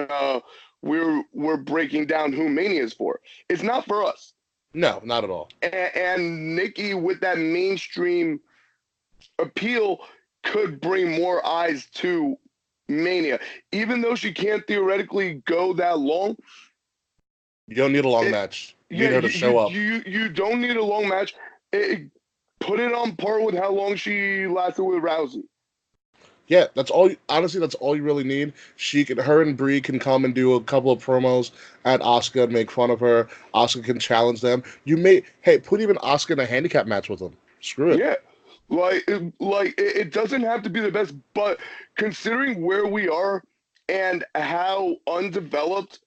[SPEAKER 2] we're breaking down who Mania is for. It's not for us.
[SPEAKER 1] No, not at all.
[SPEAKER 2] And Nikki with that mainstream appeal could bring more eyes to Mania. Even though she can't theoretically go that long,
[SPEAKER 1] You don't need a long
[SPEAKER 2] it,
[SPEAKER 1] match. You
[SPEAKER 2] yeah,
[SPEAKER 1] need her to show up.
[SPEAKER 2] you don't need a long match. Put it on par with how long she lasted with Rousey.
[SPEAKER 1] Yeah, that's all. Honestly, that's all you really need. Her and Brie can come and do a couple of promos at Asuka and make fun of her. Asuka can challenge them. Hey, put even Asuka in a handicap match with them. Screw it.
[SPEAKER 2] Yeah, it doesn't have to be the best, but considering where we are and how undeveloped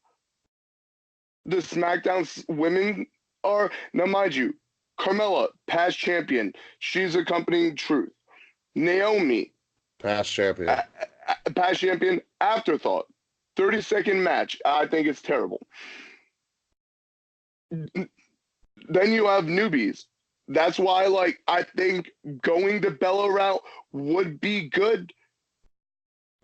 [SPEAKER 2] the SmackDown women are now, mind you, Carmella, past champion, she's accompanying Truth. Naomi,
[SPEAKER 1] Past champion.
[SPEAKER 2] past champion, afterthought. 30-second match. I think it's terrible. Then you have newbies. That's why, I think going the Bella route would be good,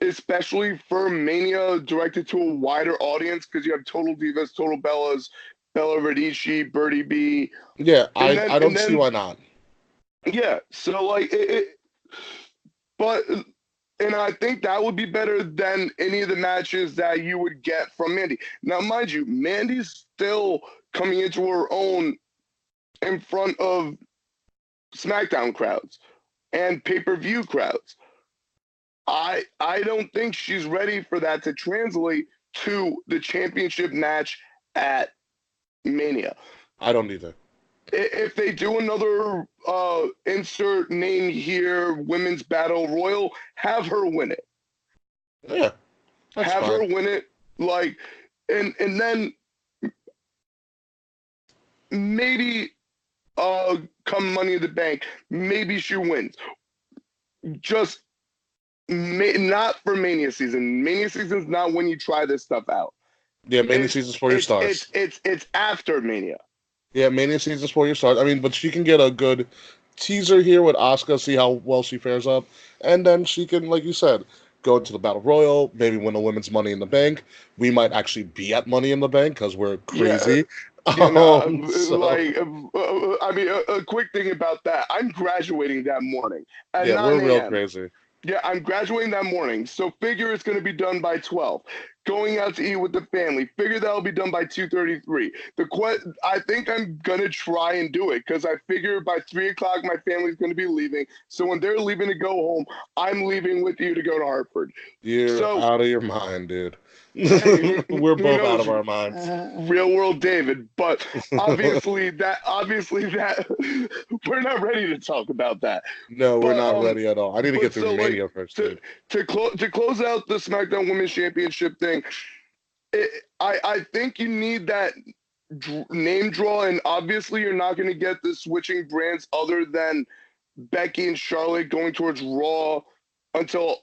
[SPEAKER 2] especially for Mania directed to a wider audience, because you have Total Divas, Total Bellas, Bella Radici, Birdie B,
[SPEAKER 1] Yeah,
[SPEAKER 2] and
[SPEAKER 1] I
[SPEAKER 2] then
[SPEAKER 1] I
[SPEAKER 2] and
[SPEAKER 1] don't see
[SPEAKER 2] then
[SPEAKER 1] why not.
[SPEAKER 2] yeah. So but and I think that would be better than any of the matches that you would get from Mandy. Now, mind you, Mandy's still coming into her own in front of SmackDown crowds and pay-per-view crowds. I don't think she's ready for that to translate to the championship match at Mania.
[SPEAKER 1] I don't either.
[SPEAKER 2] If they do another insert name here, women's battle royal, have her win it.
[SPEAKER 1] Yeah, that's
[SPEAKER 2] Have
[SPEAKER 1] fine.
[SPEAKER 2] her win it, like, and then maybe come Money in the Bank, maybe she wins. Just not for Mania season. Mania season is not when you try this stuff out.
[SPEAKER 1] Yeah, Mania season's for your stars.
[SPEAKER 2] It's after Mania.
[SPEAKER 1] Yeah, Mania season's for your stars. I mean, but she can get a good teaser here with Asuka, see how well she fares up, and then she can, like you said, go into the Battle Royal, maybe win a women's Money in the Bank. We might actually be at Money in the Bank because we're
[SPEAKER 2] Yeah,
[SPEAKER 1] crazy.
[SPEAKER 2] you know,
[SPEAKER 1] So
[SPEAKER 2] I mean, a quick thing about that. I'm graduating that morning at
[SPEAKER 1] yeah, we're
[SPEAKER 2] 9
[SPEAKER 1] real
[SPEAKER 2] a.m.
[SPEAKER 1] crazy.
[SPEAKER 2] Yeah, I'm graduating that morning, so figure it's going to be done by 12. Going out to eat with the family, figure that'll be done by 2:33. I think I'm gonna try and do it because I figure by 3 o'clock my family's going to be leaving. So when they're leaving to go home, I'm leaving with you to go to Hartford.
[SPEAKER 1] You're
[SPEAKER 2] So
[SPEAKER 1] out of your mind, dude.
[SPEAKER 2] hey,
[SPEAKER 1] We're
[SPEAKER 2] who
[SPEAKER 1] both out
[SPEAKER 2] knows?
[SPEAKER 1] of our minds.
[SPEAKER 2] Real world David, but obviously that we're not ready to talk about that.
[SPEAKER 1] No, we're
[SPEAKER 2] But
[SPEAKER 1] not ready at all. I need to get
[SPEAKER 2] but
[SPEAKER 1] through
[SPEAKER 2] so like
[SPEAKER 1] Mania first,
[SPEAKER 2] to
[SPEAKER 1] dude.
[SPEAKER 2] to close out the SmackDown Women's Championship thing, I think you need that name draw, and obviously you're not going to get the switching brands other than Becky and Charlotte going towards Raw until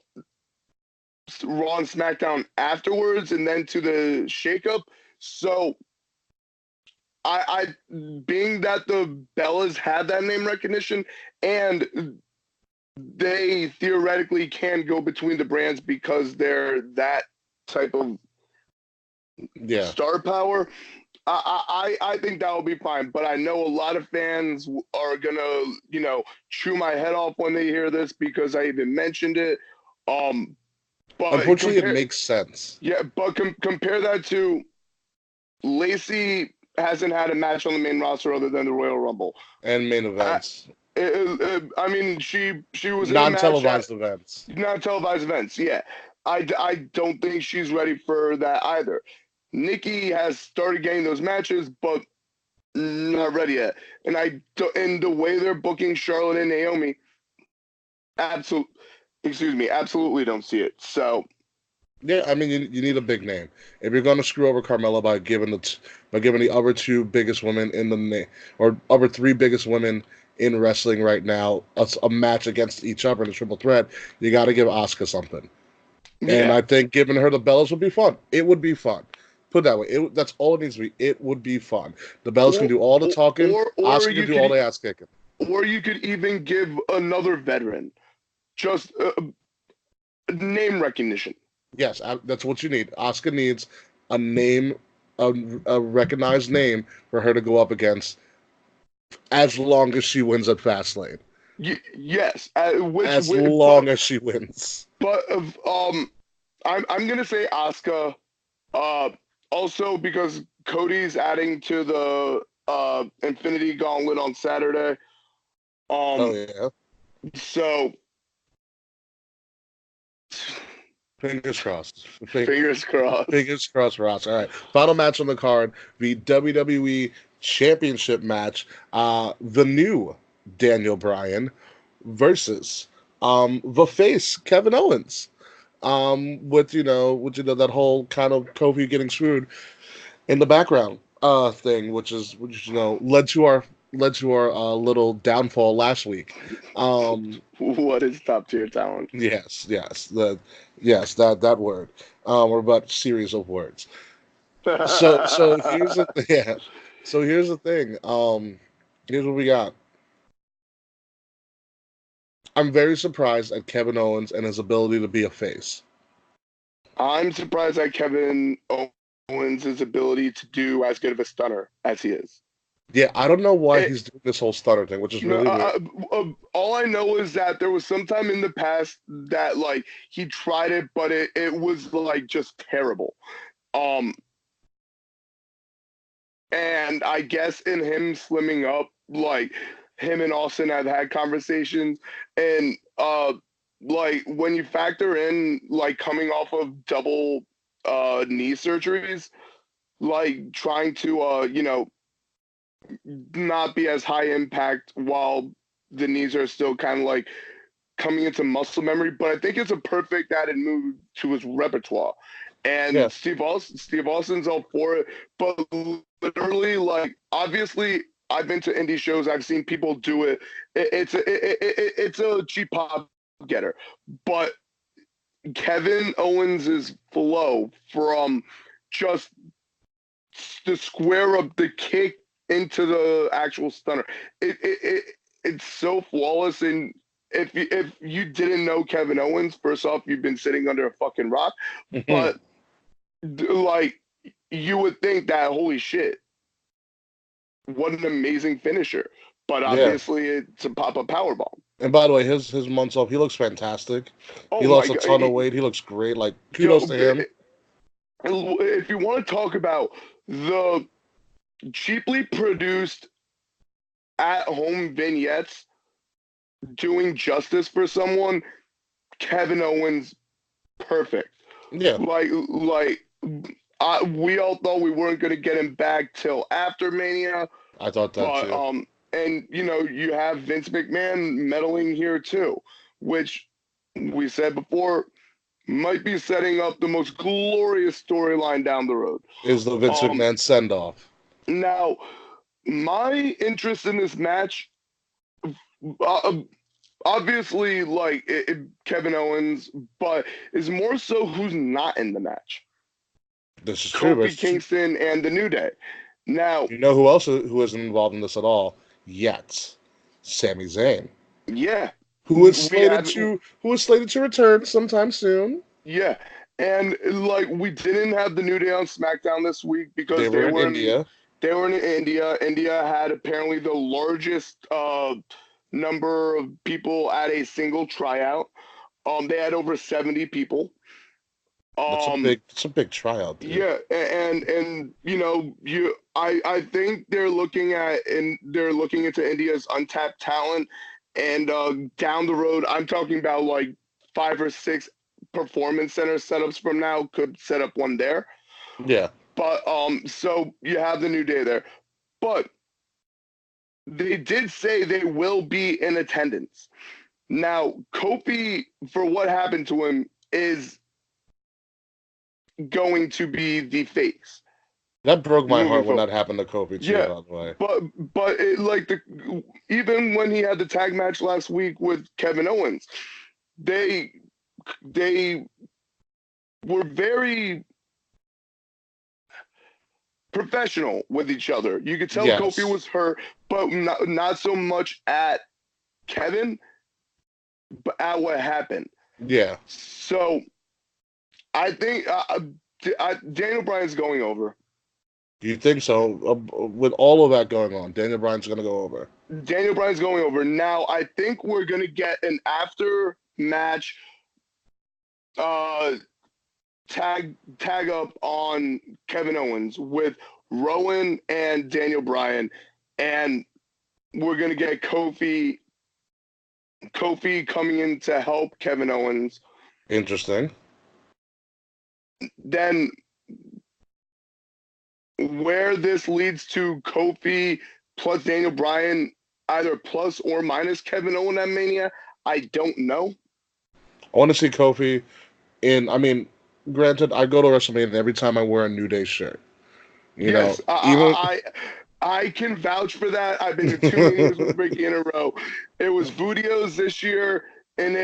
[SPEAKER 2] Raw and SmackDown afterwards, and then to the shakeup. So being that the Bellas have that name recognition and they theoretically can go between the brands because they're that type of
[SPEAKER 1] Yeah.
[SPEAKER 2] star power. I think that will be fine, but I know a lot of fans are gonna, chew my head off when they hear this because I even mentioned it. Um, but
[SPEAKER 1] Unfortunately, it
[SPEAKER 2] compare,
[SPEAKER 1] makes sense.
[SPEAKER 2] yeah, but compare that to Lacey hasn't had a match on the main roster other than the Royal Rumble.
[SPEAKER 1] And main
[SPEAKER 2] I,
[SPEAKER 1] events.
[SPEAKER 2] I mean, she was in a match at
[SPEAKER 1] Non-televised events.
[SPEAKER 2] not televised events. Yeah, I don't think she's ready for that either. Nikki has started getting those matches, but not ready yet. And the way they're booking Charlotte and Naomi, absolute, absolutely don't see it. So
[SPEAKER 1] Yeah, I mean, you need a big name. If you're going to screw over Carmella by giving the other two biggest women in the or other three biggest women in wrestling right now a match against each other in a triple threat, you got to give Asuka something. And
[SPEAKER 2] yeah,
[SPEAKER 1] I think giving her the bells would be fun. It would be fun. Put it that way. That's all it needs to be. It would be fun. The bells can
[SPEAKER 2] or
[SPEAKER 1] do all the talking.
[SPEAKER 2] or
[SPEAKER 1] Asuka can
[SPEAKER 2] you
[SPEAKER 1] do all
[SPEAKER 2] could
[SPEAKER 1] the ass kicking.
[SPEAKER 2] even give another veteran just name recognition.
[SPEAKER 1] Yes, that's what you need. Asuka needs a name, a, a recognized name for her to go up against as long as she wins at Fastlane.
[SPEAKER 2] Yes, which
[SPEAKER 1] As long as she wins.
[SPEAKER 2] but I'm gonna say Asuka. Uh, Also because Cody's adding to the Infinity Gauntlet on Saturday.
[SPEAKER 1] Oh
[SPEAKER 2] Um,
[SPEAKER 1] yeah.
[SPEAKER 2] so
[SPEAKER 1] Fingers crossed.
[SPEAKER 2] fingers crossed.
[SPEAKER 1] Fingers crossed for us. All right. Final match on the card, the WWE Championship match. The new Daniel Bryan versus the face, Kevin Owens. With that whole kind of Kofi getting screwed in the background thing, which led to our little downfall last week. Um,
[SPEAKER 2] What is top tier talent?
[SPEAKER 1] yes, that word, or about series of words. So here's the yeah. So here's the thing. Here's what we got. I'm very surprised at Kevin Owens and his ability to be a face.
[SPEAKER 2] I'm surprised at Kevin Owens' ability to do as good of a stunner as he is.
[SPEAKER 1] Yeah, I don't know why
[SPEAKER 2] It,
[SPEAKER 1] he's doing this whole stutter thing, which is
[SPEAKER 2] no,
[SPEAKER 1] really weird.
[SPEAKER 2] all I know is that there was some time in the past that like he tried it, but it was like just terrible. Um, and I guess in him slimming up, like him and Austin have had conversations, and like when you factor in like coming off of double knee surgeries, like trying to not be as high impact while the knees are still kind of like coming into muscle memory, but I think it's a perfect added move to his repertoire.
[SPEAKER 1] Yeah,
[SPEAKER 2] And Steve Austin's all for it, but literally, like, obviously, I've been to indie shows. I've seen people do it. It's a cheap pop getter, but Kevin Owens's flow from just the square up the kick into the actual stunner. It's so flawless. And if you didn't know Kevin Owens, first off, you've been sitting under a fucking rock. But like, you would think that, holy shit, what an amazing finisher. But
[SPEAKER 1] Yeah.
[SPEAKER 2] obviously, it's a pop-up powerbomb.
[SPEAKER 1] And by the way, his months off, he looks fantastic.
[SPEAKER 2] Oh
[SPEAKER 1] He
[SPEAKER 2] my
[SPEAKER 1] lost a
[SPEAKER 2] god,
[SPEAKER 1] ton of weight. He looks great. Like, kudos
[SPEAKER 2] yo!
[SPEAKER 1] to him.
[SPEAKER 2] If you want to talk about the cheaply produced at-home vignettes doing justice for someone, Kevin Owens, perfect.
[SPEAKER 1] Yeah,
[SPEAKER 2] We all thought we weren't going to get him back till after Mania,
[SPEAKER 1] I thought that
[SPEAKER 2] but
[SPEAKER 1] too.
[SPEAKER 2] and you have Vince McMahon meddling here too, which we said before might be setting up the most glorious storyline down the road.
[SPEAKER 1] Is the Vince
[SPEAKER 2] Um,
[SPEAKER 1] McMahon send off?
[SPEAKER 2] Now, my interest in this match, uh, obviously, Kevin Owens, but is more so who's not in the match.
[SPEAKER 1] This is true, but
[SPEAKER 2] Kofi Kingston and the New Day. Now,
[SPEAKER 1] you know who else who isn't involved in this at all yet? Sami Zayn,
[SPEAKER 2] yeah,
[SPEAKER 1] who is
[SPEAKER 2] we
[SPEAKER 1] slated
[SPEAKER 2] have,
[SPEAKER 1] to return sometime soon.
[SPEAKER 2] yeah, and like we didn't have the New Day on SmackDown this week
[SPEAKER 1] They
[SPEAKER 2] because
[SPEAKER 1] were in India.
[SPEAKER 2] they were in India. India had apparently the largest number of people at a single tryout. They had over 70 people. Um,
[SPEAKER 1] It's a big tryout, dude.
[SPEAKER 2] yeah, and I think they're looking into India's untapped talent, and down the road, I'm talking about like 5 or 6 performance center setups from now could set up one there.
[SPEAKER 1] Yeah,
[SPEAKER 2] But so you have the New Day there, but they did say they will be in attendance. Now, Kofi, for what happened to him, is going to be the face
[SPEAKER 1] that broke my
[SPEAKER 2] moving
[SPEAKER 1] heart when
[SPEAKER 2] forward.
[SPEAKER 1] that happened to Kofi too.
[SPEAKER 2] Yeah,
[SPEAKER 1] By the way,
[SPEAKER 2] but even when he had the tag match last week with Kevin Owens, they they were very professional with each other. You could tell Kofi
[SPEAKER 1] yes,
[SPEAKER 2] was hurt, but not so much at Kevin, but at what happened.
[SPEAKER 1] yeah.
[SPEAKER 2] So I think Daniel Bryan's going over.
[SPEAKER 1] Do you think so? With all of that going on, Daniel Bryan's going to go over.
[SPEAKER 2] Daniel Bryan's going over. Now I think we're gonna get an after match uh, tag up on Kevin Owens with Rowan and Daniel Bryan, and we're gonna get Kofi coming in to help Kevin Owens.
[SPEAKER 1] Interesting.
[SPEAKER 2] Then where this leads to Kofi plus Daniel Bryan, either plus or minus Kevin Owens at Mania, I don't know.
[SPEAKER 1] I want to see Kofi in. I mean, granted, I go to WrestleMania and every time I wear a New Day shirt. You know,
[SPEAKER 2] Yes,
[SPEAKER 1] even
[SPEAKER 2] I can vouch for that. I've been to 2 meetings with Ricky in a row. It was Vudio's this year, and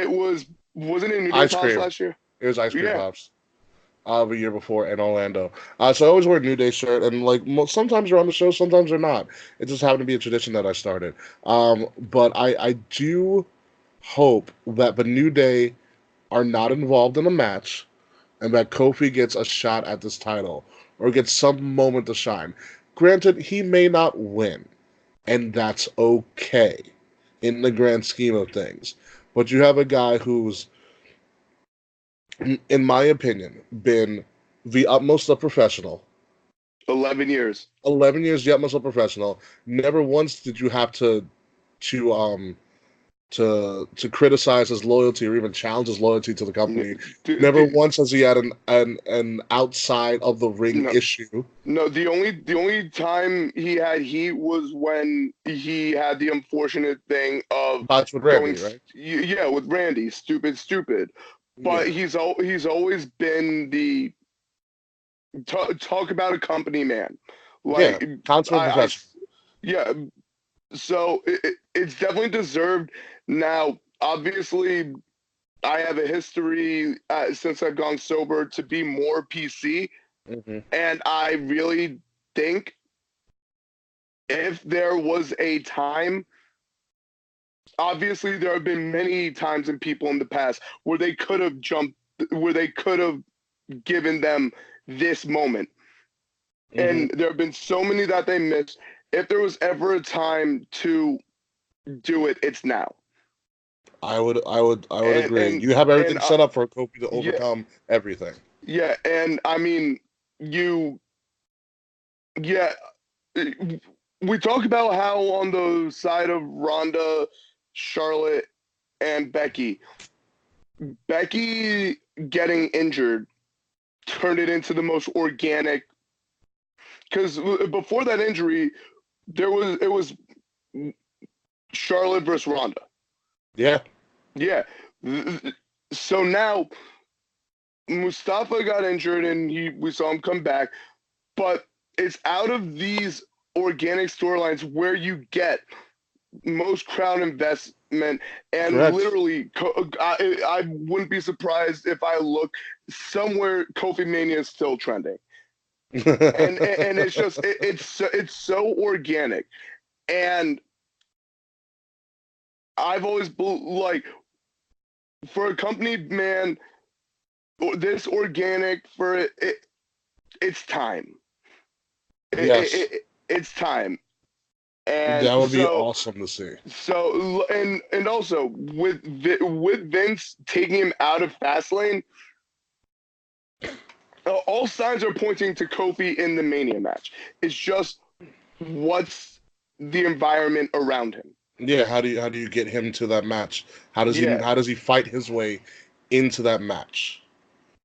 [SPEAKER 2] wasn't it New Day
[SPEAKER 1] ice
[SPEAKER 2] Pops
[SPEAKER 1] cream.
[SPEAKER 2] last year?
[SPEAKER 1] It was ice cream
[SPEAKER 2] Yeah,
[SPEAKER 1] pops. The year before in Orlando. So I always wear a New Day shirt, and like sometimes they're on the show, sometimes they're not. It just happened to be a tradition that I started. But I do hope that the New Day are not involved in a match, and that Kofi gets a shot at this title or gets some moment to shine. Granted, he may not win, and that's okay in the grand scheme of things. But you have a guy who's, in my opinion, been the utmost of professional.
[SPEAKER 2] 11 years.
[SPEAKER 1] 11 years, the utmost of professional. Never once did you have to to criticize his loyalty or even challenge his loyalty to the company. Never
[SPEAKER 2] The,
[SPEAKER 1] once has he had an outside of the ring
[SPEAKER 2] no,
[SPEAKER 1] issue.
[SPEAKER 2] no. The only time he had heat was when he had the unfortunate thing of
[SPEAKER 1] That's with
[SPEAKER 2] going,
[SPEAKER 1] Randy, right?
[SPEAKER 2] yeah, with Randy, stupid. But
[SPEAKER 1] Yeah,
[SPEAKER 2] he's always been the talk about a company man.
[SPEAKER 1] yeah.
[SPEAKER 2] Like
[SPEAKER 1] Consummate
[SPEAKER 2] I
[SPEAKER 1] professional.
[SPEAKER 2] yeah. So it's definitely deserved. Now, obviously, I have a history since I've gone sober to be more PC,
[SPEAKER 1] Hmm.
[SPEAKER 2] and I really think if there was a time, obviously there have been many times in people in the past where they could have jumped, where they could have given them this moment.
[SPEAKER 1] Mm-hmm.
[SPEAKER 2] And there have been so many that they missed. If there was ever a time to do it, it's now.
[SPEAKER 1] I would
[SPEAKER 2] And
[SPEAKER 1] agree.
[SPEAKER 2] and
[SPEAKER 1] You have
[SPEAKER 2] and
[SPEAKER 1] everything set up for Kofi to
[SPEAKER 2] yeah,
[SPEAKER 1] overcome everything.
[SPEAKER 2] yeah, and I mean, you, yeah, we talk about how on the side of Ronda, Charlotte, and Becky getting injured turned it into the most organic. Because before that injury, it was Charlotte versus Ronda.
[SPEAKER 1] Yeah.
[SPEAKER 2] Yeah. So now Mustafa got injured and we saw him come back, but it's out of these organic storylines where you get most crowd investment, and
[SPEAKER 1] Correct.
[SPEAKER 2] literally I wouldn't be surprised if I look somewhere Kofi Mania is still trending. And it's just it's so organic, and I've always like, for a company, man, this organic for it's time.
[SPEAKER 1] Yes.
[SPEAKER 2] It's time. And
[SPEAKER 1] That would be awesome to see.
[SPEAKER 2] and also with Vince taking him out of Fastlane, all signs are pointing to Kofi in the Mania match. It's just what's the environment around him.
[SPEAKER 1] Yeah, how do you get him to that match?
[SPEAKER 2] Yeah,
[SPEAKER 1] How does he fight his way into that match?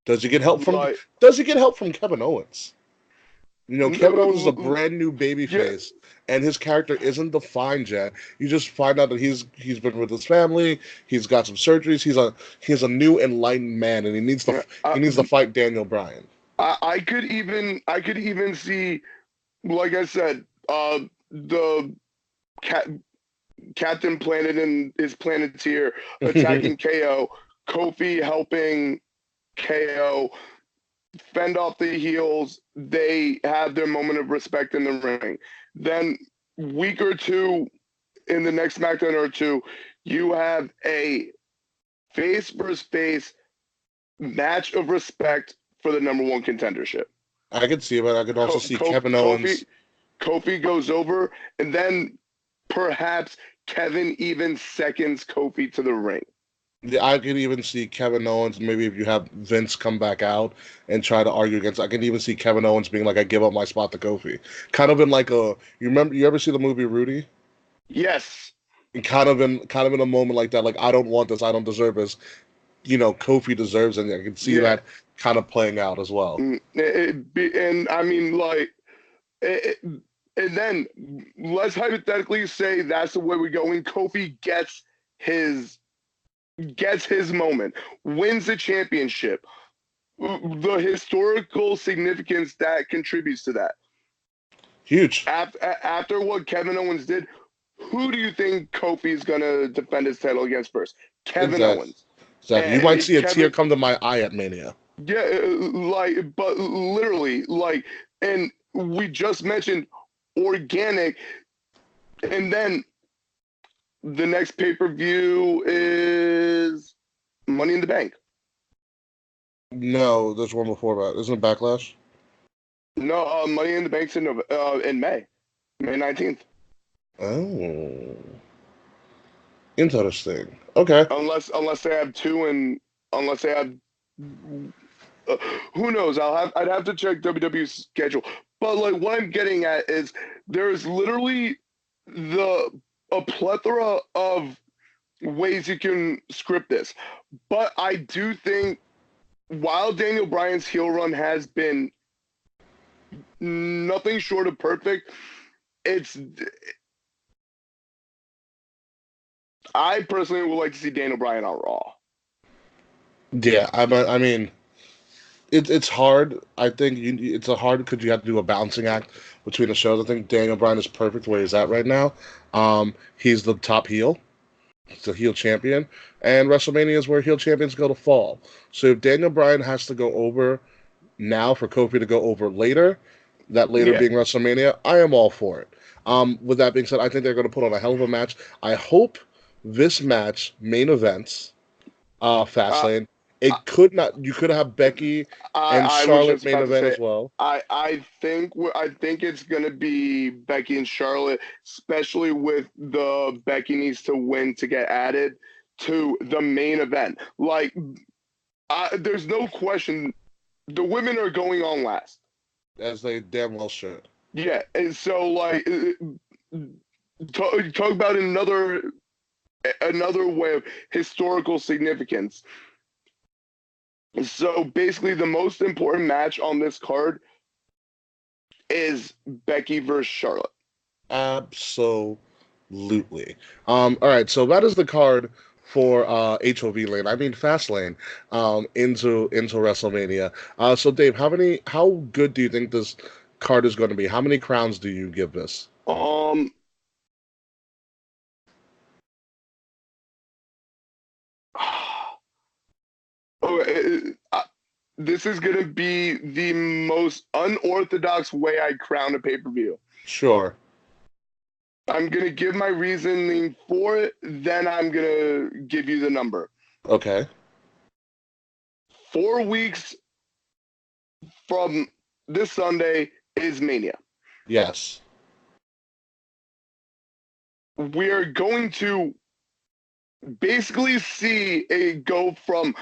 [SPEAKER 1] Does he get help from
[SPEAKER 2] like
[SPEAKER 1] Does he get help from Kevin Owens? You know, Kevin Owens is a
[SPEAKER 2] yeah,
[SPEAKER 1] brand new babyface, and his character isn't defined yet. You just find out that he's been with his family. He's got some surgeries. He's a new enlightened man, and
[SPEAKER 2] yeah.
[SPEAKER 1] he needs to fight Daniel Bryan.
[SPEAKER 2] I could even see, like I said, the cat, Captain Planet and his Planeteer attacking KO, Kofi helping KO fend off the heels. They have their moment of respect in the ring. Then week or two in the next SmackDown or two, you have a face versus face match of respect for the number one contendership.
[SPEAKER 1] I could see it, but I could also see Kevin
[SPEAKER 2] Kofi
[SPEAKER 1] Owens.
[SPEAKER 2] Kofi goes over, and then perhaps Kevin even seconds Kofi to the ring.
[SPEAKER 1] I could even see Kevin Owens. Maybe if you have Vince come back out and try to argue against, I can even see Kevin Owens being like, "I give up my spot to Kofi." Kind of in like a you ever see the movie Rudy?
[SPEAKER 2] Yes.
[SPEAKER 1] And kind of in a moment like that, like I don't want this, I don't deserve this. You know, Kofi deserves it. And I can see
[SPEAKER 2] Yeah.
[SPEAKER 1] that kind of playing out as well.
[SPEAKER 2] And I mean, like, it, and then let's hypothetically say that's the way we go. When Kofi gets his moment, wins the championship, the historical significance that contributes to that.
[SPEAKER 1] Huge.
[SPEAKER 2] After what Kevin Owens did, who do you think Kofi is going to defend his title against first? Kevin
[SPEAKER 1] Exactly.
[SPEAKER 2] Owens.
[SPEAKER 1] Exactly. You might
[SPEAKER 2] And
[SPEAKER 1] see a tear
[SPEAKER 2] Kevin,
[SPEAKER 1] come to my eye at Mania.
[SPEAKER 2] yeah, like, but literally, like, and we just mentioned organic, and then the next pay per view is Money in the Bank.
[SPEAKER 1] No, there's one before that. Isn't it Backlash?
[SPEAKER 2] No, Money in the Bank's in May 19th.
[SPEAKER 1] Oh, interesting. Okay.
[SPEAKER 2] Unless they have two, and unless they have uh, who knows? I'd have to check WWE's schedule. But like what I'm getting at is there's literally the a plethora of ways you can script this. But I do think while Daniel Bryan's heel run has been nothing short of perfect, it's I personally would like to see Daniel Bryan on Raw.
[SPEAKER 1] Yeah, I mean, it's hard. I think it's a hard because you have to do a balancing act between the shows. I think Daniel Bryan is perfect where he's at right now. He's the top heel. He's the heel champion, and WrestleMania is where heel champions go to fall. So if Daniel Bryan has to go over now for Kofi to go over later, that later
[SPEAKER 2] Yeah.
[SPEAKER 1] being WrestleMania, I am all for it. With that being said, I think they're going to put on a hell of a match. I hope this match main events
[SPEAKER 2] Uh,
[SPEAKER 1] Fastlane. It could not. You could have Becky and
[SPEAKER 2] I was
[SPEAKER 1] Charlotte
[SPEAKER 2] just
[SPEAKER 1] main
[SPEAKER 2] about to
[SPEAKER 1] event
[SPEAKER 2] say,
[SPEAKER 1] as well.
[SPEAKER 2] I think it's gonna be Becky and Charlotte, especially with the Becky needs to win to get added to the main event. Like, there's no question, the women are going on last.
[SPEAKER 1] As they damn well should.
[SPEAKER 2] Yeah, and so like, talk about another way of historical significance. So basically, the most important match on this card is Becky versus Charlotte.
[SPEAKER 1] Absolutely. All right, so that is the card for HOV lane. I mean fast lane into WrestleMania. So Dave, how good do you think this card is going to be? How many crowns do you give this?
[SPEAKER 2] Um, okay, this is gonna be the most unorthodox way I crown a pay per view.
[SPEAKER 1] Sure.
[SPEAKER 2] I'm gonna give my reasoning for it, then I'm gonna give you the number.
[SPEAKER 1] Okay.
[SPEAKER 2] 4 weeks from this Sunday is Mania.
[SPEAKER 1] Yes.
[SPEAKER 2] We're going to basically see a go from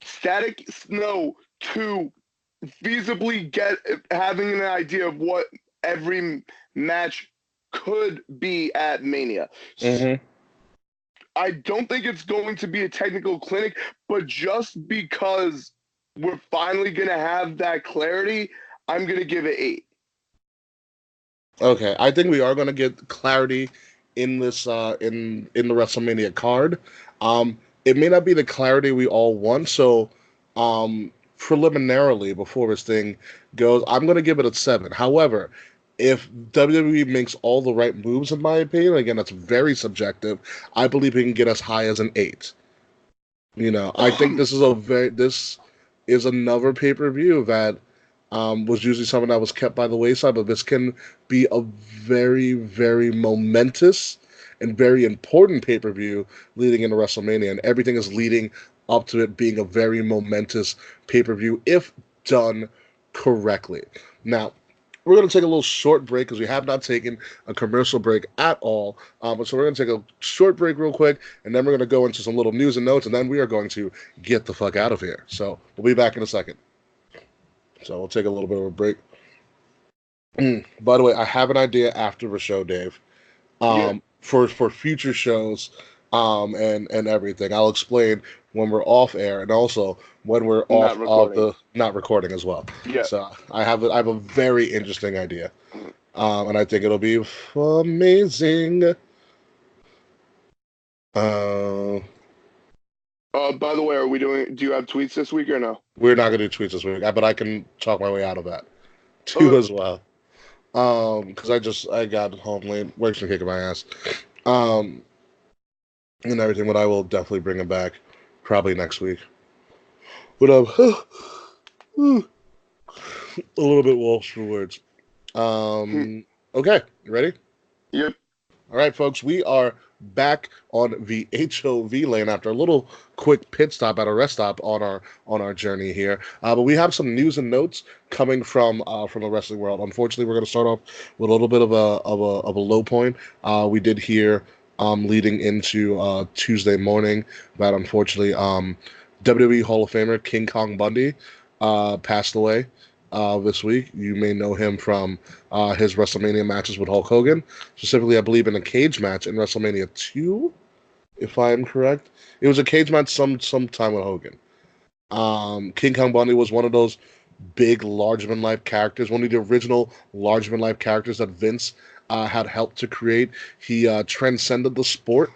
[SPEAKER 2] static snow to feasibly having an idea of what every match could be at Mania.
[SPEAKER 1] Mm-hmm.
[SPEAKER 2] I don't think it's going to be a technical clinic, but just because we're finally going to have that clarity, I'm going to give it 8.
[SPEAKER 1] Okay, I think we are going to get clarity in this in the WrestleMania card. It may not be the clarity we all want, so preliminarily before this thing goes, I'm going to give it a 7. However, if WWE makes all the right moves, in my opinion, again that's very subjective, I believe it can get as high as an 8. I think this is another pay per view that was usually something that was kept by the wayside, but this can be a very, very momentous and very important pay per view leading into WrestleMania, and everything is leading up to it being a very momentous pay per view if done correctly. Now, we're going to take a little short break because we have not taken a commercial break at all. So we're going to take a short break real quick, and then we're going to go into some little news and notes, and then we are going to get the fuck out of here. So we'll be back in a second. So we'll take a little bit of a break. By the way, I have an idea after the show, Dave.
[SPEAKER 2] Yeah,
[SPEAKER 1] For future shows, and everything. I'll explain when we're off air, and also when we're
[SPEAKER 2] not
[SPEAKER 1] off of
[SPEAKER 2] recording.
[SPEAKER 1] the not recording as well.
[SPEAKER 2] Yeah.
[SPEAKER 1] So I have a very interesting idea, and I think it'll be amazing. Uh,
[SPEAKER 2] By the way, do you have tweets this week or no?
[SPEAKER 1] we're not gonna do tweets this week, but I can talk my way out of that too
[SPEAKER 2] Okay.
[SPEAKER 1] as well. Because I got home late, work's been kicking my ass. Um, and everything, but I will definitely bring him back probably next week. But a little bit lost for words. Okay, you ready?
[SPEAKER 2] Yep.
[SPEAKER 1] All right, folks, we are back on the HOV lane after a little quick pit stop at a rest stop on our journey here. But we have some news and notes coming from the wrestling world. Unfortunately, we're going to start off with a little bit of a low point. We did hear leading into Tuesday morning that unfortunately WWE Hall of Famer King Kong Bundy passed away this week. You may know him from his WrestleMania matches with Hulk Hogan. Specifically, I believe in a cage match in WrestleMania 2, if I am correct. It was a cage match sometime with Hogan. King Kong Bundy was one of those big, larger-than-life characters, one of the original larger-than-life characters that Vince had helped to create. He transcended the sport.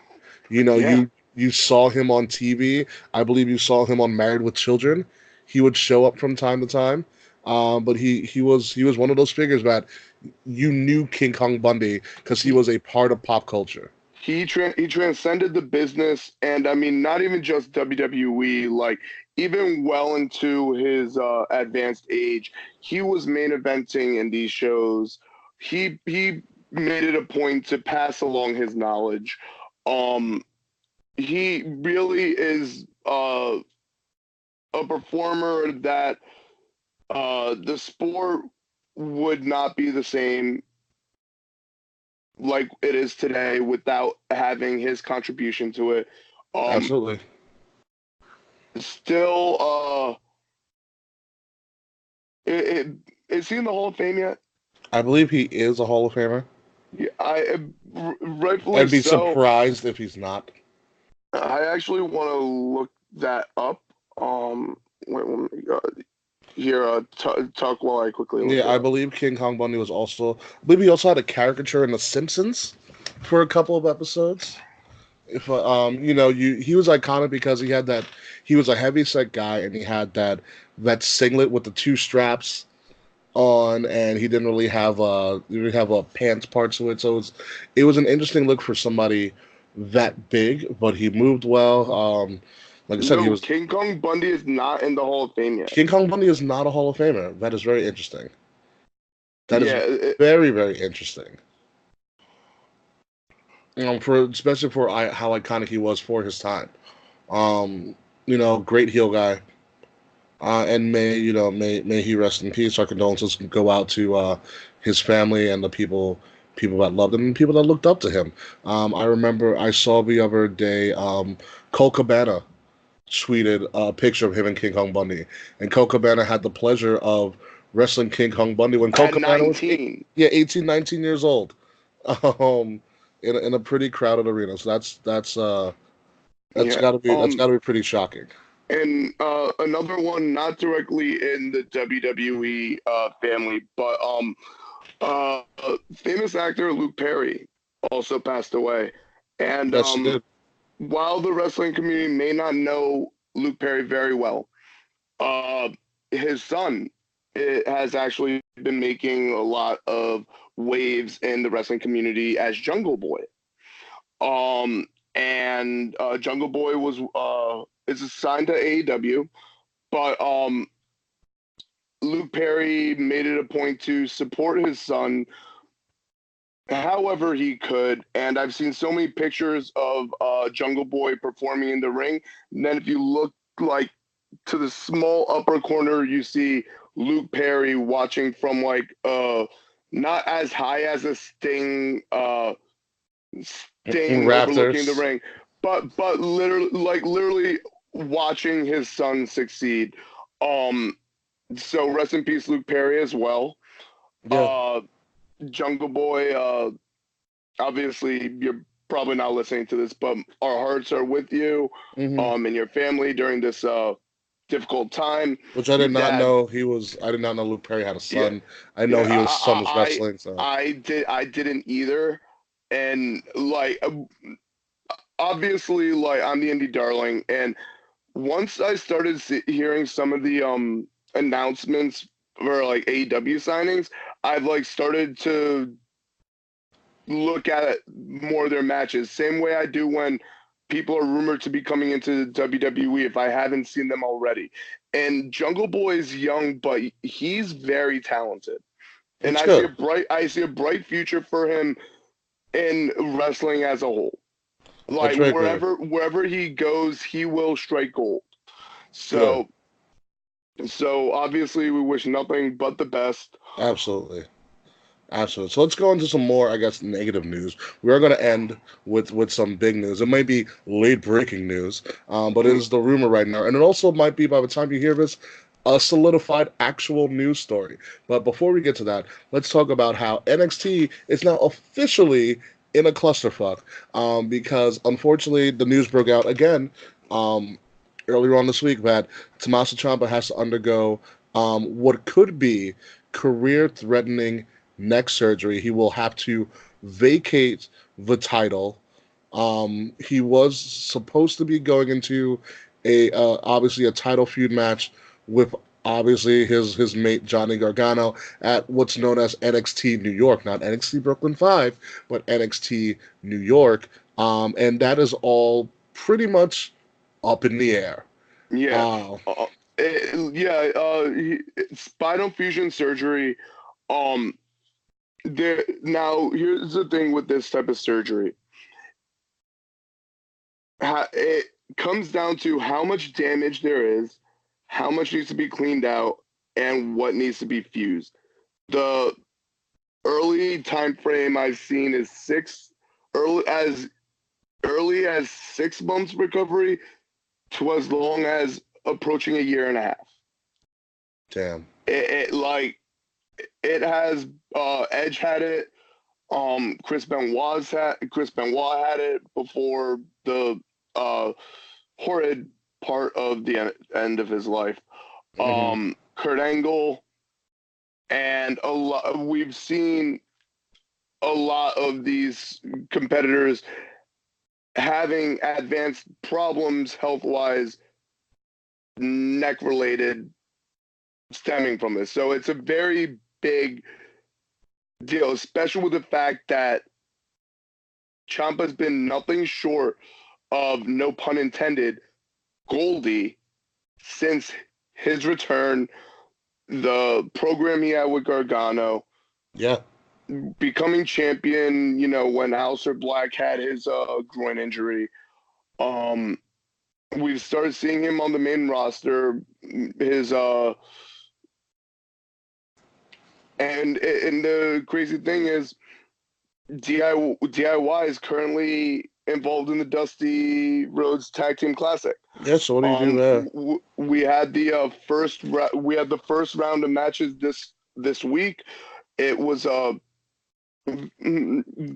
[SPEAKER 1] You know,
[SPEAKER 2] Yeah.
[SPEAKER 1] you saw him on TV. I believe you saw him on Married with Children. He would show up from time to time. But he was one of those figures that you knew King Kong Bundy because he
[SPEAKER 2] He
[SPEAKER 1] was a part of pop culture.
[SPEAKER 2] he transcended the business, and I mean, not even just WWE. Like, even well into his advanced age, he was main eventing in these shows. He made it a point to pass along his knowledge. Um, he really is a performer that the sport would not be the same like it is today without having his contribution to it. Um,
[SPEAKER 1] Absolutely.
[SPEAKER 2] Still, it, is he in the Hall of Fame yet?
[SPEAKER 1] I believe he is a Hall of Famer.
[SPEAKER 2] Yeah, rightfully
[SPEAKER 1] I'd be
[SPEAKER 2] so.
[SPEAKER 1] surprised if he's not.
[SPEAKER 2] I actually want to look that up. Wait, here, talk while I quickly look
[SPEAKER 1] Yeah,
[SPEAKER 2] it
[SPEAKER 1] I
[SPEAKER 2] up.
[SPEAKER 1] believe King Kong Bundy was also. I believe he also had a caricature in The Simpsons for a couple of episodes. If he was iconic because he had that. He was a heavy set guy, and he had that singlet with the two straps on, and he didn't have a pants part to it. So it was an interesting look for somebody that big, but he moved well. Like I said, he
[SPEAKER 2] No,
[SPEAKER 1] was.
[SPEAKER 2] King Kong Bundy is not in the Hall of Fame yet.
[SPEAKER 1] King Kong Bundy is not a Hall of Famer. That is very interesting. That is
[SPEAKER 2] Yeah,
[SPEAKER 1] very, very interesting. For especially for how iconic he was for his time. Um, great heel guy. And may he rest in peace. Our condolences go out to his family and the people that loved him and people that looked up to him. I remember I saw the other day Cole Cabana tweeted a picture of him and King Kong Bundy, and Cole Cabana had the pleasure of wrestling King Kong Bundy when Cole
[SPEAKER 2] at
[SPEAKER 1] Cabana was
[SPEAKER 2] 19.
[SPEAKER 1] 18, 19 years old, um, in a pretty crowded arena. So that's
[SPEAKER 2] Yeah.
[SPEAKER 1] gotta be pretty shocking.
[SPEAKER 2] And another one, not directly in the WWE family, but famous actor Luke Perry also passed away. And
[SPEAKER 1] Yes, he did.
[SPEAKER 2] while the wrestling community may not know Luke Perry very well, uh, his son has actually been making a lot of waves in the wrestling community as Jungle Boy. And Jungle Boy was is assigned to AEW, but Luke Perry made it a point to support his son however he could. And I've seen so many pictures of Jungle Boy performing in the ring. And then if you look like to the small upper corner, you see Luke Perry watching from like not as high as a Sting overlooking the
[SPEAKER 1] Raptors.
[SPEAKER 2] ring, but literally watching his son succeed. Um, so rest in peace, Luke Perry as well.
[SPEAKER 1] Yeah.
[SPEAKER 2] Uh, Jungle Boy. Obviously, you're probably not listening to this, but our hearts are with you,
[SPEAKER 1] hmm
[SPEAKER 2] and your family during this difficult time.
[SPEAKER 1] Which I
[SPEAKER 2] Your
[SPEAKER 1] did not
[SPEAKER 2] dad.
[SPEAKER 1] know he was. I did not know Luke Perry had a
[SPEAKER 2] Yeah,
[SPEAKER 1] son. I know
[SPEAKER 2] yeah.
[SPEAKER 1] his son was wrestling. So
[SPEAKER 2] I didn't either, and like obviously, like I'm the indie darling, and once I started hearing some of the announcements for like AEW signings, I've like started to look at more of their matches. Same way I do when people are rumored to be coming into WWE if I haven't seen them already. And Jungle Boy is young, but he's very talented. And
[SPEAKER 1] it's good.
[SPEAKER 2] I see a bright future for him in wrestling as a whole.
[SPEAKER 1] I
[SPEAKER 2] Like
[SPEAKER 1] totally agree.
[SPEAKER 2] wherever he goes, he will strike gold.
[SPEAKER 1] Good.
[SPEAKER 2] So obviously we wish nothing but the best.
[SPEAKER 1] Absolutely. Absolutely. So let's go into some more, I guess, negative news. We are going to end with some big news. It might be late breaking news, but it is the rumor right now, and it also might be by the time you hear this, a solidified actual news story. But before we get to that, let's talk about how NXT is now officially in a clusterfuck, because unfortunately the news broke out again um, earlier on this week that Tommaso Ciampa has to undergo what could be career-threatening neck surgery. He will have to vacate the title. He was supposed to be going into a obviously a title feud match with obviously his mate Johnny Gargano at what's known as NXT New York, not NXT Brooklyn 5, but NXT New York. And that is all pretty much up in the air.
[SPEAKER 2] Yeah.
[SPEAKER 1] Oh,
[SPEAKER 2] Spinal fusion surgery. Um, there now. Here's the thing with this type of surgery. It comes down to how much damage there is, how much needs to be cleaned out, and what needs to be fused. The early time frame I've seen is early as early as 6 months recovery to as long as approaching a year and a half.
[SPEAKER 1] damn.
[SPEAKER 2] It has Edge had it. Chris Benoit had it before the horrid part of the end of his life.
[SPEAKER 1] Hmm.
[SPEAKER 2] Kurt Angle, and we've seen a lot of these competitors having advanced problems health wise, neck related, stemming from this. So it's a very big deal, especially with the fact that Ciampa's been nothing short of, no pun intended, Goldie since his return, the program he had with Gargano,
[SPEAKER 1] Yeah.
[SPEAKER 2] becoming champion, when Aleister Black had his groin injury. Um, we've started seeing him on the main roster. His and the crazy thing is DIY is currently involved in the Dusty Rhodes Tag Team Classic.
[SPEAKER 1] Yeah. So what do you do there?
[SPEAKER 2] We had the first round of matches this week. It was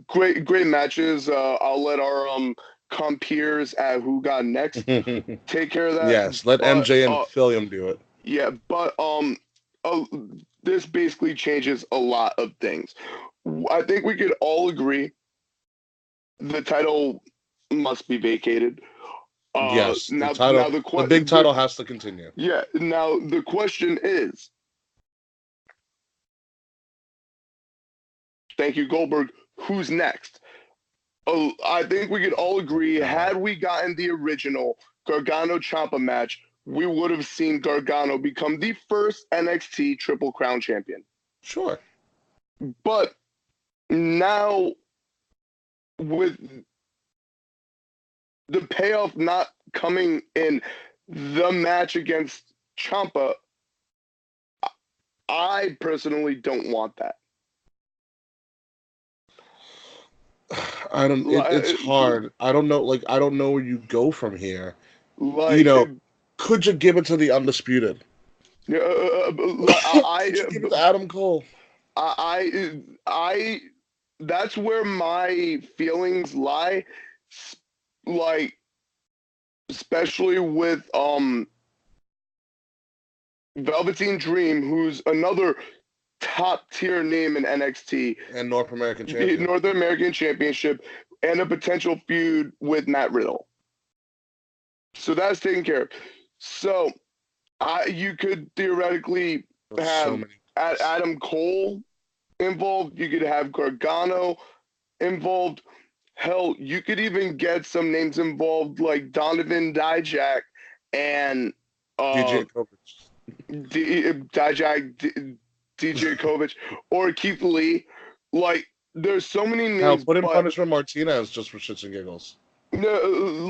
[SPEAKER 2] great matches. I'll let our compeers at Who Got Next take care of that.
[SPEAKER 1] Yes. Let
[SPEAKER 2] But
[SPEAKER 1] MJ and Philium do it.
[SPEAKER 2] yeah, but uh, this basically changes a lot of things. I think we could all agree the title must be vacated.
[SPEAKER 1] Yes. The
[SPEAKER 2] Now
[SPEAKER 1] title, the big title has to continue.
[SPEAKER 2] yeah. Now the question is, thank you, Goldberg. Who's next? Oh, I think we could all agree. Had we gotten the original Gargano Ciampa match, we would have seen Gargano become the first NXT Triple Crown champion.
[SPEAKER 1] Sure.
[SPEAKER 2] But now, with the payoff not coming in the match against Ciampa, I personally don't want that.
[SPEAKER 1] I don't. It's hard. I don't know. Like I don't know where you go from here. You
[SPEAKER 2] Like,
[SPEAKER 1] know, could you give it to the undisputed?
[SPEAKER 2] I,
[SPEAKER 1] Could you give it to Adam Cole?
[SPEAKER 2] I, that's where my feelings lie. Like, especially with Velveteen Dream, who's another top tier name in NXT,
[SPEAKER 1] And North American
[SPEAKER 2] the
[SPEAKER 1] champion.
[SPEAKER 2] North American Championship, and a potential feud with Matt Riddle. So that's taken care of. So you could theoretically
[SPEAKER 1] There's so
[SPEAKER 2] have
[SPEAKER 1] many.
[SPEAKER 2] Adam Cole involved. You could have Gargano involved. Hell, you could even get some names involved like Donovan Dijak and
[SPEAKER 1] DJ Kovacs.
[SPEAKER 2] DJ Kovac, or Keith Lee. Like, there's so many
[SPEAKER 1] Hell,
[SPEAKER 2] names,
[SPEAKER 1] put in
[SPEAKER 2] but
[SPEAKER 1] Punishment Martinez just for shits and giggles.
[SPEAKER 2] no,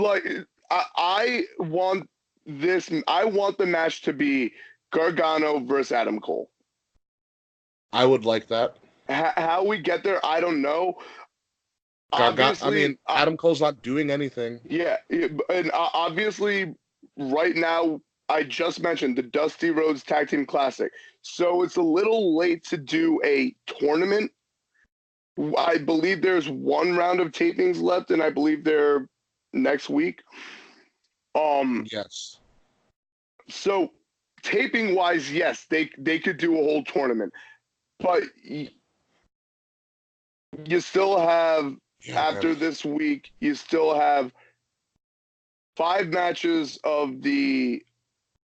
[SPEAKER 2] like I want this. I want the match to be Gargano versus Adam Cole.
[SPEAKER 1] I would like that.
[SPEAKER 2] How we get there, I don't know.
[SPEAKER 1] I
[SPEAKER 2] Obviously,
[SPEAKER 1] mean, Adam Cole's not doing anything.
[SPEAKER 2] yeah, and obviously, right now, I just mentioned the Dusty Rhodes Tag Team Classic, so it's a little late to do a tournament. I believe there's one round of tapings left, and I believe they're next week.
[SPEAKER 1] Yes.
[SPEAKER 2] So taping wise, yes, they could do a whole tournament, but you still have,
[SPEAKER 1] Yeah, man.
[SPEAKER 2] after this week, you still have 5 matches of the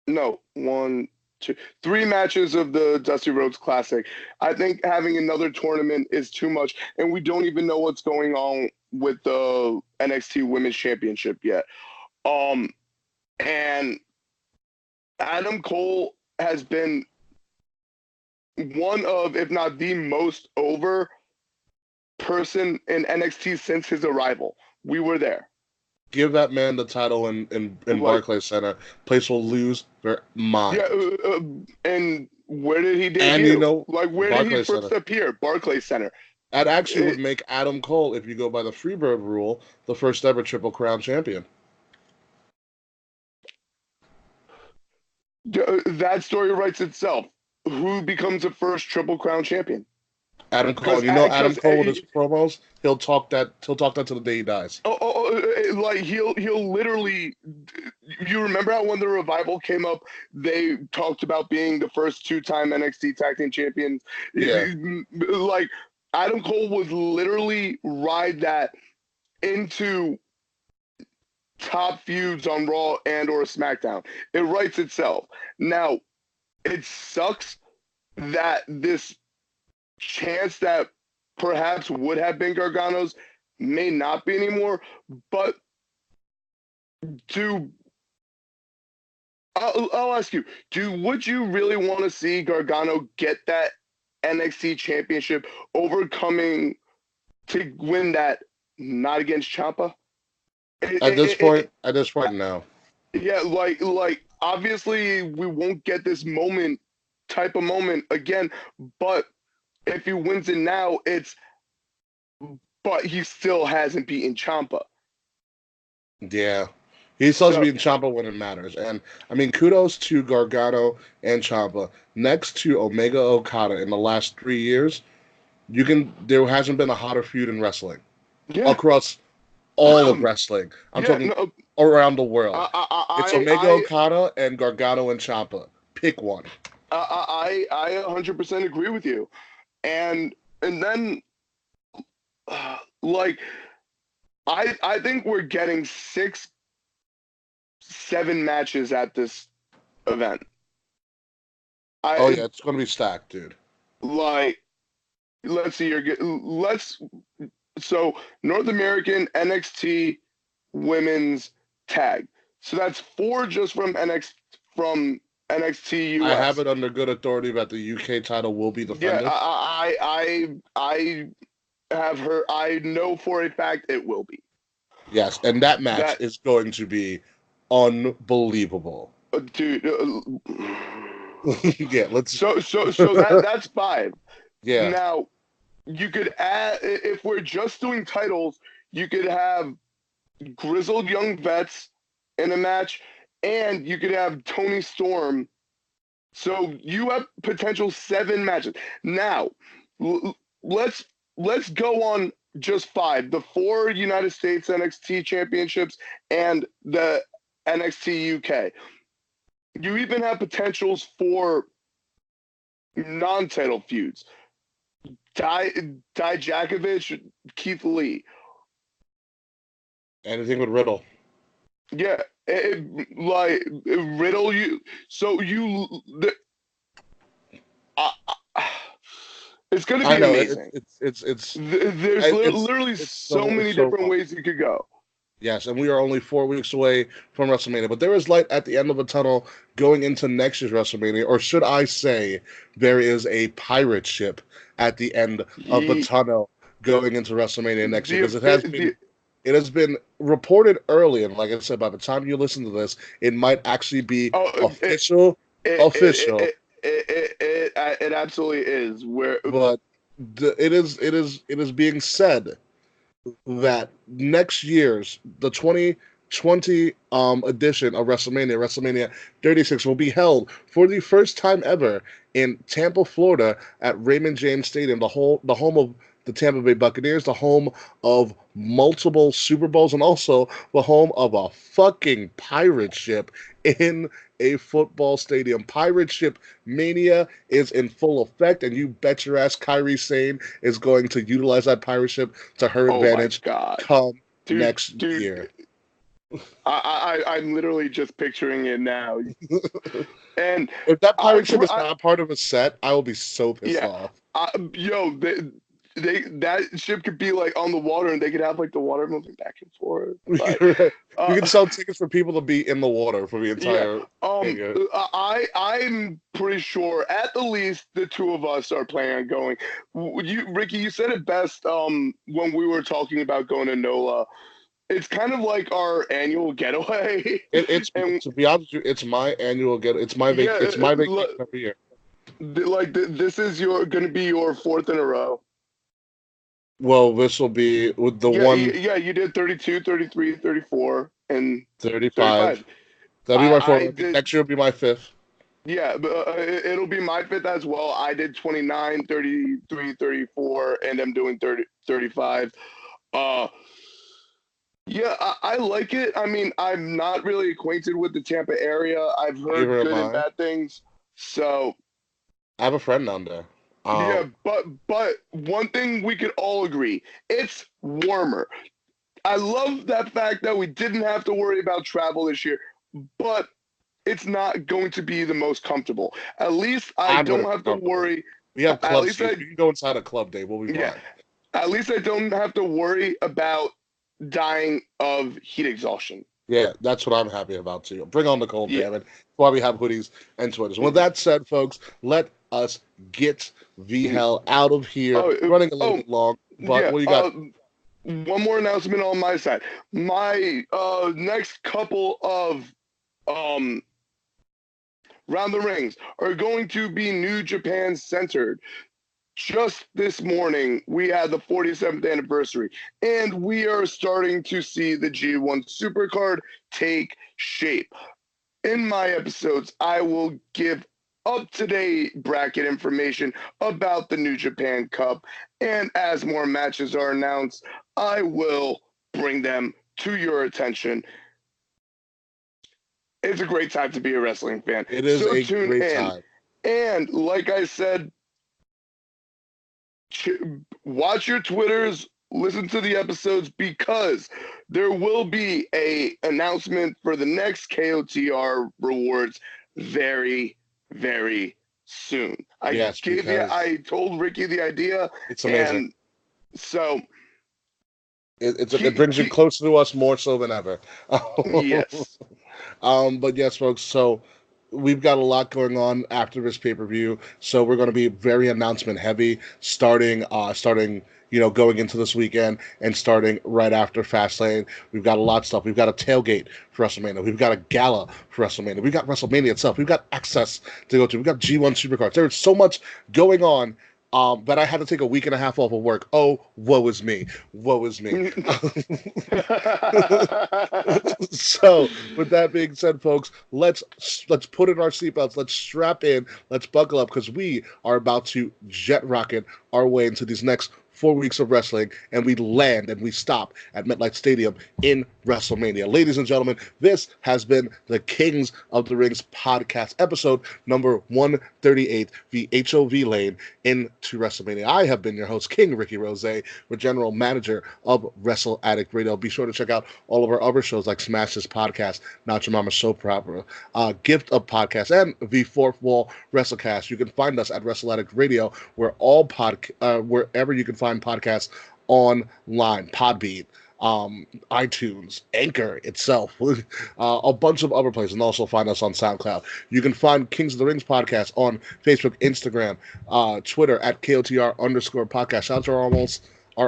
[SPEAKER 2] no one two 3 matches of the Dusty Rhodes Classic. I think having another tournament is too much, and we don't even know what's going on with the NXT Women's Championship yet. And Adam Cole has been one of, if not the most over person in NXT since his arrival. We were there.
[SPEAKER 1] Give that man the title in
[SPEAKER 2] Like,
[SPEAKER 1] Barclays Center. Place will lose their
[SPEAKER 2] yeah,
[SPEAKER 1] mind.
[SPEAKER 2] and where did he
[SPEAKER 1] And you
[SPEAKER 2] debut?
[SPEAKER 1] know,
[SPEAKER 2] Like, where did he
[SPEAKER 1] Barclays
[SPEAKER 2] first
[SPEAKER 1] Center.
[SPEAKER 2] appear? Barclays Center.
[SPEAKER 1] That actually would
[SPEAKER 2] It,
[SPEAKER 1] make Adam Cole, if you go by the Freebird rule, the first ever Triple Crown champion.
[SPEAKER 2] that story writes itself. Who becomes the first Triple Crown champion?
[SPEAKER 1] Adam Cole.
[SPEAKER 2] Because
[SPEAKER 1] And you know Adam Cole with his promos, he'll talk that till the day he dies.
[SPEAKER 2] like he'll literally. You remember how when the revival came up, they talked about being the first two-time NXT Tag Team Champions.
[SPEAKER 1] Yeah.
[SPEAKER 2] Like Adam Cole would literally ride that into top feuds on Raw and or SmackDown. It writes itself. Now, it sucks that this chance that perhaps would have been Gargano's may not be anymore, but do I'll ask you, would you really want to see Gargano get that NXT championship overcoming to win that not against Ciampa?
[SPEAKER 1] At this point now.
[SPEAKER 2] Yeah, like obviously we won't get this moment type of moment again, but if he wins it now, but he still hasn't beaten Ciampa.
[SPEAKER 1] Yeah. He's supposed to
[SPEAKER 2] So
[SPEAKER 1] be in Ciampa when it matters. And I mean, kudos to Gargano and Ciampa. Next to Omega Okada in the last 3 years, there hasn't been a hotter feud in wrestling.
[SPEAKER 2] yeah,
[SPEAKER 1] Across all of wrestling. I'm
[SPEAKER 2] yeah,
[SPEAKER 1] talking
[SPEAKER 2] no,
[SPEAKER 1] around the world. It's
[SPEAKER 2] I
[SPEAKER 1] Omega Okada and Gargano and Ciampa. Pick one.
[SPEAKER 2] I 100% agree with you, and then like I think we're getting 6, 7 matches at this event.
[SPEAKER 1] Oh yeah, it's gonna be stacked, dude.
[SPEAKER 2] Like let's see here. So North American NXT Women's Tag. So that's 4 just from NXT
[SPEAKER 1] I have
[SPEAKER 2] US.
[SPEAKER 1] it under good authority that the UK title will be
[SPEAKER 2] Yeah,
[SPEAKER 1] defended.
[SPEAKER 2] I have heard. I know for a fact it will be.
[SPEAKER 1] Yes, and that match
[SPEAKER 2] That
[SPEAKER 1] is going to be unbelievable.
[SPEAKER 2] dude.
[SPEAKER 1] Yeah, let's.
[SPEAKER 2] So that's 5.
[SPEAKER 1] Yeah,
[SPEAKER 2] Now you could add if we're just doing titles, you could have grizzled young vets in a match, and you could have Tony Storm. So you have potential 7 matches. Now, let's go on just 5. The 4 United States NXT championships and the NXT UK. You even have potentials for non-title feuds. Dijakovic, Keith Lee.
[SPEAKER 1] anything with Riddle.
[SPEAKER 2] Yeah, like Riddle. Uh, it's going to
[SPEAKER 1] I
[SPEAKER 2] be
[SPEAKER 1] know
[SPEAKER 2] amazing. There's literally so
[SPEAKER 1] it's
[SPEAKER 2] many
[SPEAKER 1] so
[SPEAKER 2] different
[SPEAKER 1] fun.
[SPEAKER 2] ways you could go.
[SPEAKER 1] Yes, and we are only 4 weeks away from WrestleMania, but there is light at the end of the tunnel going into next year's WrestleMania, or should I say, there is a pirate ship at the end of the tunnel going into WrestleMania next year, because it has been reported early, and like I said, by the time you listen to this, it might actually be
[SPEAKER 2] oh,
[SPEAKER 1] official.
[SPEAKER 2] it absolutely is. Where
[SPEAKER 1] But it is being said that next year's the 2020 edition of WrestleMania 36, will be held for the first time ever in Tampa, Florida, at Raymond James Stadium, the home of the Tampa Bay Buccaneers, the home of multiple Super Bowls, and also the home of a fucking pirate ship in a football stadium. Pirate ship mania is in full effect, and you bet your ass Kyrie Sane is going to utilize that pirate ship to her
[SPEAKER 2] oh my
[SPEAKER 1] advantage
[SPEAKER 2] god,
[SPEAKER 1] come
[SPEAKER 2] dude,
[SPEAKER 1] next
[SPEAKER 2] dude,
[SPEAKER 1] year.
[SPEAKER 2] I'm literally just picturing it now, and
[SPEAKER 1] If that
[SPEAKER 2] I,
[SPEAKER 1] pirate ship is
[SPEAKER 2] I
[SPEAKER 1] not part of a set, I will be so pissed
[SPEAKER 2] yeah,
[SPEAKER 1] off.
[SPEAKER 2] yo, that ship could be like on the water, and they could have like the water moving back and forth. But
[SPEAKER 1] You
[SPEAKER 2] uh,
[SPEAKER 1] can sell tickets for people to be in the water for the
[SPEAKER 2] yeah,
[SPEAKER 1] entire mania.
[SPEAKER 2] I'm pretty sure at the least the two of us are planning on going. Ricky, you said it best. When we were talking about going to NOLA, it's kind of like our annual getaway,
[SPEAKER 1] It's
[SPEAKER 2] and
[SPEAKER 1] to be honest with you, it's my annual get.
[SPEAKER 2] yeah,
[SPEAKER 1] It's my vacation every year.
[SPEAKER 2] this is your going to be your fourth in a row.
[SPEAKER 1] Well, this will be with the
[SPEAKER 2] Yeah,
[SPEAKER 1] one
[SPEAKER 2] yeah, you did 32, 33, 34, and
[SPEAKER 1] 35.
[SPEAKER 2] 35.
[SPEAKER 1] That'll be my
[SPEAKER 2] I
[SPEAKER 1] fourth.
[SPEAKER 2] did,
[SPEAKER 1] Next year will be my fifth.
[SPEAKER 2] yeah, but it'll be my fifth as well. I did 29, 33, 34, and I'm doing 30, 35. Uh, yeah, I like it. I mean, I'm not really acquainted with the Tampa area. I've heard
[SPEAKER 1] Neither am
[SPEAKER 2] good and
[SPEAKER 1] I.
[SPEAKER 2] bad things. So,
[SPEAKER 1] I have a friend down there.
[SPEAKER 2] yeah, but one thing we could all agree, it's warmer. I love that fact that we didn't have to worry about travel this year, but it's not going to be the most comfortable. At least I
[SPEAKER 1] I'm gonna
[SPEAKER 2] don't
[SPEAKER 1] be
[SPEAKER 2] have to
[SPEAKER 1] comfortable.
[SPEAKER 2] worry.
[SPEAKER 1] We have
[SPEAKER 2] At
[SPEAKER 1] club
[SPEAKER 2] least
[SPEAKER 1] seats.
[SPEAKER 2] I,
[SPEAKER 1] We can go inside a club day. We'll be
[SPEAKER 2] yeah,
[SPEAKER 1] fine.
[SPEAKER 2] at least I don't have to worry about dying of heat exhaustion.
[SPEAKER 1] Yeah, that's what I'm happy about too. Bring on the cold,
[SPEAKER 2] Yeah.
[SPEAKER 1] damn it. That's why we have hoodies and sweaters. With that said, folks, let us get the hell out of here.
[SPEAKER 2] Oh,
[SPEAKER 1] Running a little
[SPEAKER 2] oh,
[SPEAKER 1] bit long, but
[SPEAKER 2] yeah.
[SPEAKER 1] what do you got?
[SPEAKER 2] One more announcement on my side. My next couple of um round the rings are going to be New Japan centered. Just this morning, we had the 47th anniversary, and we are starting to see the G1 Supercard take shape. In my episodes, I will give up to date bracket information about the New Japan Cup, and as more matches are announced, I will bring them to your attention. It's a great time to be a wrestling fan,
[SPEAKER 1] It is
[SPEAKER 2] so
[SPEAKER 1] a
[SPEAKER 2] tune
[SPEAKER 1] great
[SPEAKER 2] in.
[SPEAKER 1] time.
[SPEAKER 2] And like I said, watch your Twitters, listen to the episodes because there will be a announcement for the next KOTR rewards very, very soon.
[SPEAKER 1] Yes, because
[SPEAKER 2] I told Ricky the idea,
[SPEAKER 1] it's amazing.
[SPEAKER 2] and so
[SPEAKER 1] It brings you closer to us more so than ever.
[SPEAKER 2] yes.
[SPEAKER 1] But yes, folks. So we've got a lot going on after this pay per view. So we're going to be very announcement heavy, starting. Going into this weekend and starting right after Fastlane. We've got a lot of stuff. We've got a tailgate for WrestleMania. We've got a gala for WrestleMania. We've got WrestleMania itself. We've got access to go to. We've got G1 Supercards. There's so much going on that I had to take a week and a half off of work. Oh, woe is me. Woe is me. So, with that being said, folks, let's put in our seatbelts. Let's strap in. Let's buckle up because we are about to jet rocket our way into these next 4 weeks of wrestling, and we land and we stop at MetLife Stadium in WrestleMania. Ladies and gentlemen, this has been the Kings of the Rings podcast, episode number 138, the HOV lane into WrestleMania. I have been your host, King Ricky Rose, the general manager of Wrestle Addict Radio. Be sure to check out all of our other shows like Smash This Podcast, Not Your Mama Soap Opera, Gift of Podcast, and the Fourth Wall WrestleCast. You can find us at Wrestle Addict Radio, wherever you can find podcasts online, Podbean, iTunes, Anchor itself, a bunch of other places, and also find us on SoundCloud. You can find Kings of the Rings podcast on Facebook, Instagram, Twitter at KOTR_podcast. Shout out to our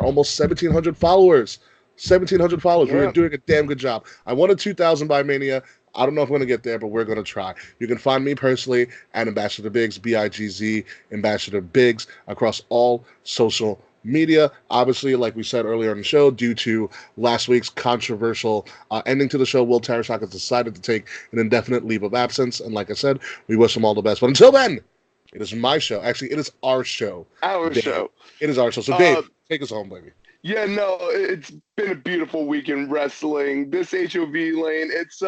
[SPEAKER 1] almost 1,700 followers. 1,700 followers. We're
[SPEAKER 2] Yeah.
[SPEAKER 1] doing a damn good job. I wanted 2,000 by Mania. I don't know if we're going to get there, but we're going to try. You can find me personally at Ambassador Biggs, BIGZ, Ambassador Biggs, across all social media. Obviously, like we said earlier in the show, due to last week's controversial ending to the show, Will Tarashak has decided to take an indefinite leave of absence. And like I said, we wish him all the best. But until then, it is my show. Actually, it is our show.
[SPEAKER 2] Our
[SPEAKER 1] Dave.
[SPEAKER 2] show.
[SPEAKER 1] It is our show. So, Dave, take us home, baby.
[SPEAKER 2] Yeah, no, it's been a beautiful week in wrestling. This HOV lane, it's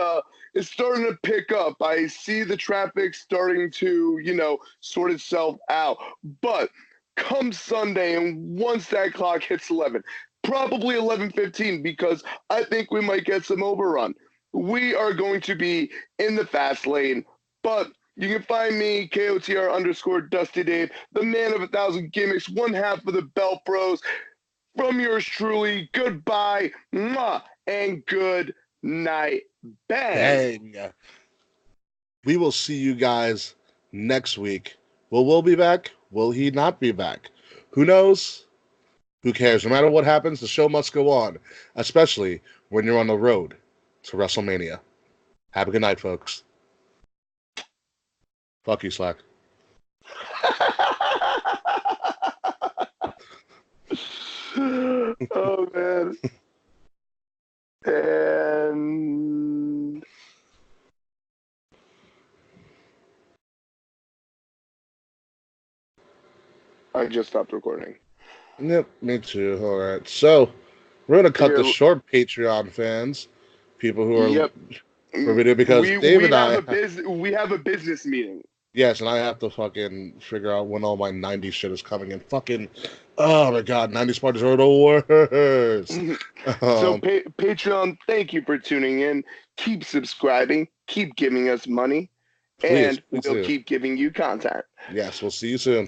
[SPEAKER 2] starting to pick up. I see the traffic starting to, sort itself out. But come Sunday, and once that clock hits 11, probably 11:15, because I think we might get some overrun. We are going to be in the fast lane, but You can find me, KOTR _Dusty Dave, the man of 1,000 gimmicks, one half of the Belt Bros. From yours truly, goodbye, mwah, and good night. Bang.
[SPEAKER 1] Bang. We will see you guys next week. Will Will be back? Will he not be back? Who knows? Who cares? No matter what happens, the show must go on, especially when you're on the road to WrestleMania. Have a good night, folks. Fuck you, Slack.
[SPEAKER 2] Oh, man. And I just stopped recording.
[SPEAKER 1] Yep, me too. All right. So, we're going to cut
[SPEAKER 2] Here,
[SPEAKER 1] this short, Patreon fans. People who are
[SPEAKER 2] yep.
[SPEAKER 1] for video because Dave
[SPEAKER 2] We
[SPEAKER 1] and
[SPEAKER 2] have
[SPEAKER 1] I.
[SPEAKER 2] a we have a business meeting.
[SPEAKER 1] Yes, and I have to fucking figure out when all my 90s shit is coming in. Fucking, oh my god, 90s parties are the worst.
[SPEAKER 2] So Patreon, thank you for tuning in. Keep subscribing, keep giving us money,
[SPEAKER 1] Please,
[SPEAKER 2] and
[SPEAKER 1] please
[SPEAKER 2] we'll
[SPEAKER 1] do.
[SPEAKER 2] keep giving you content.
[SPEAKER 1] Yes, we'll see you soon.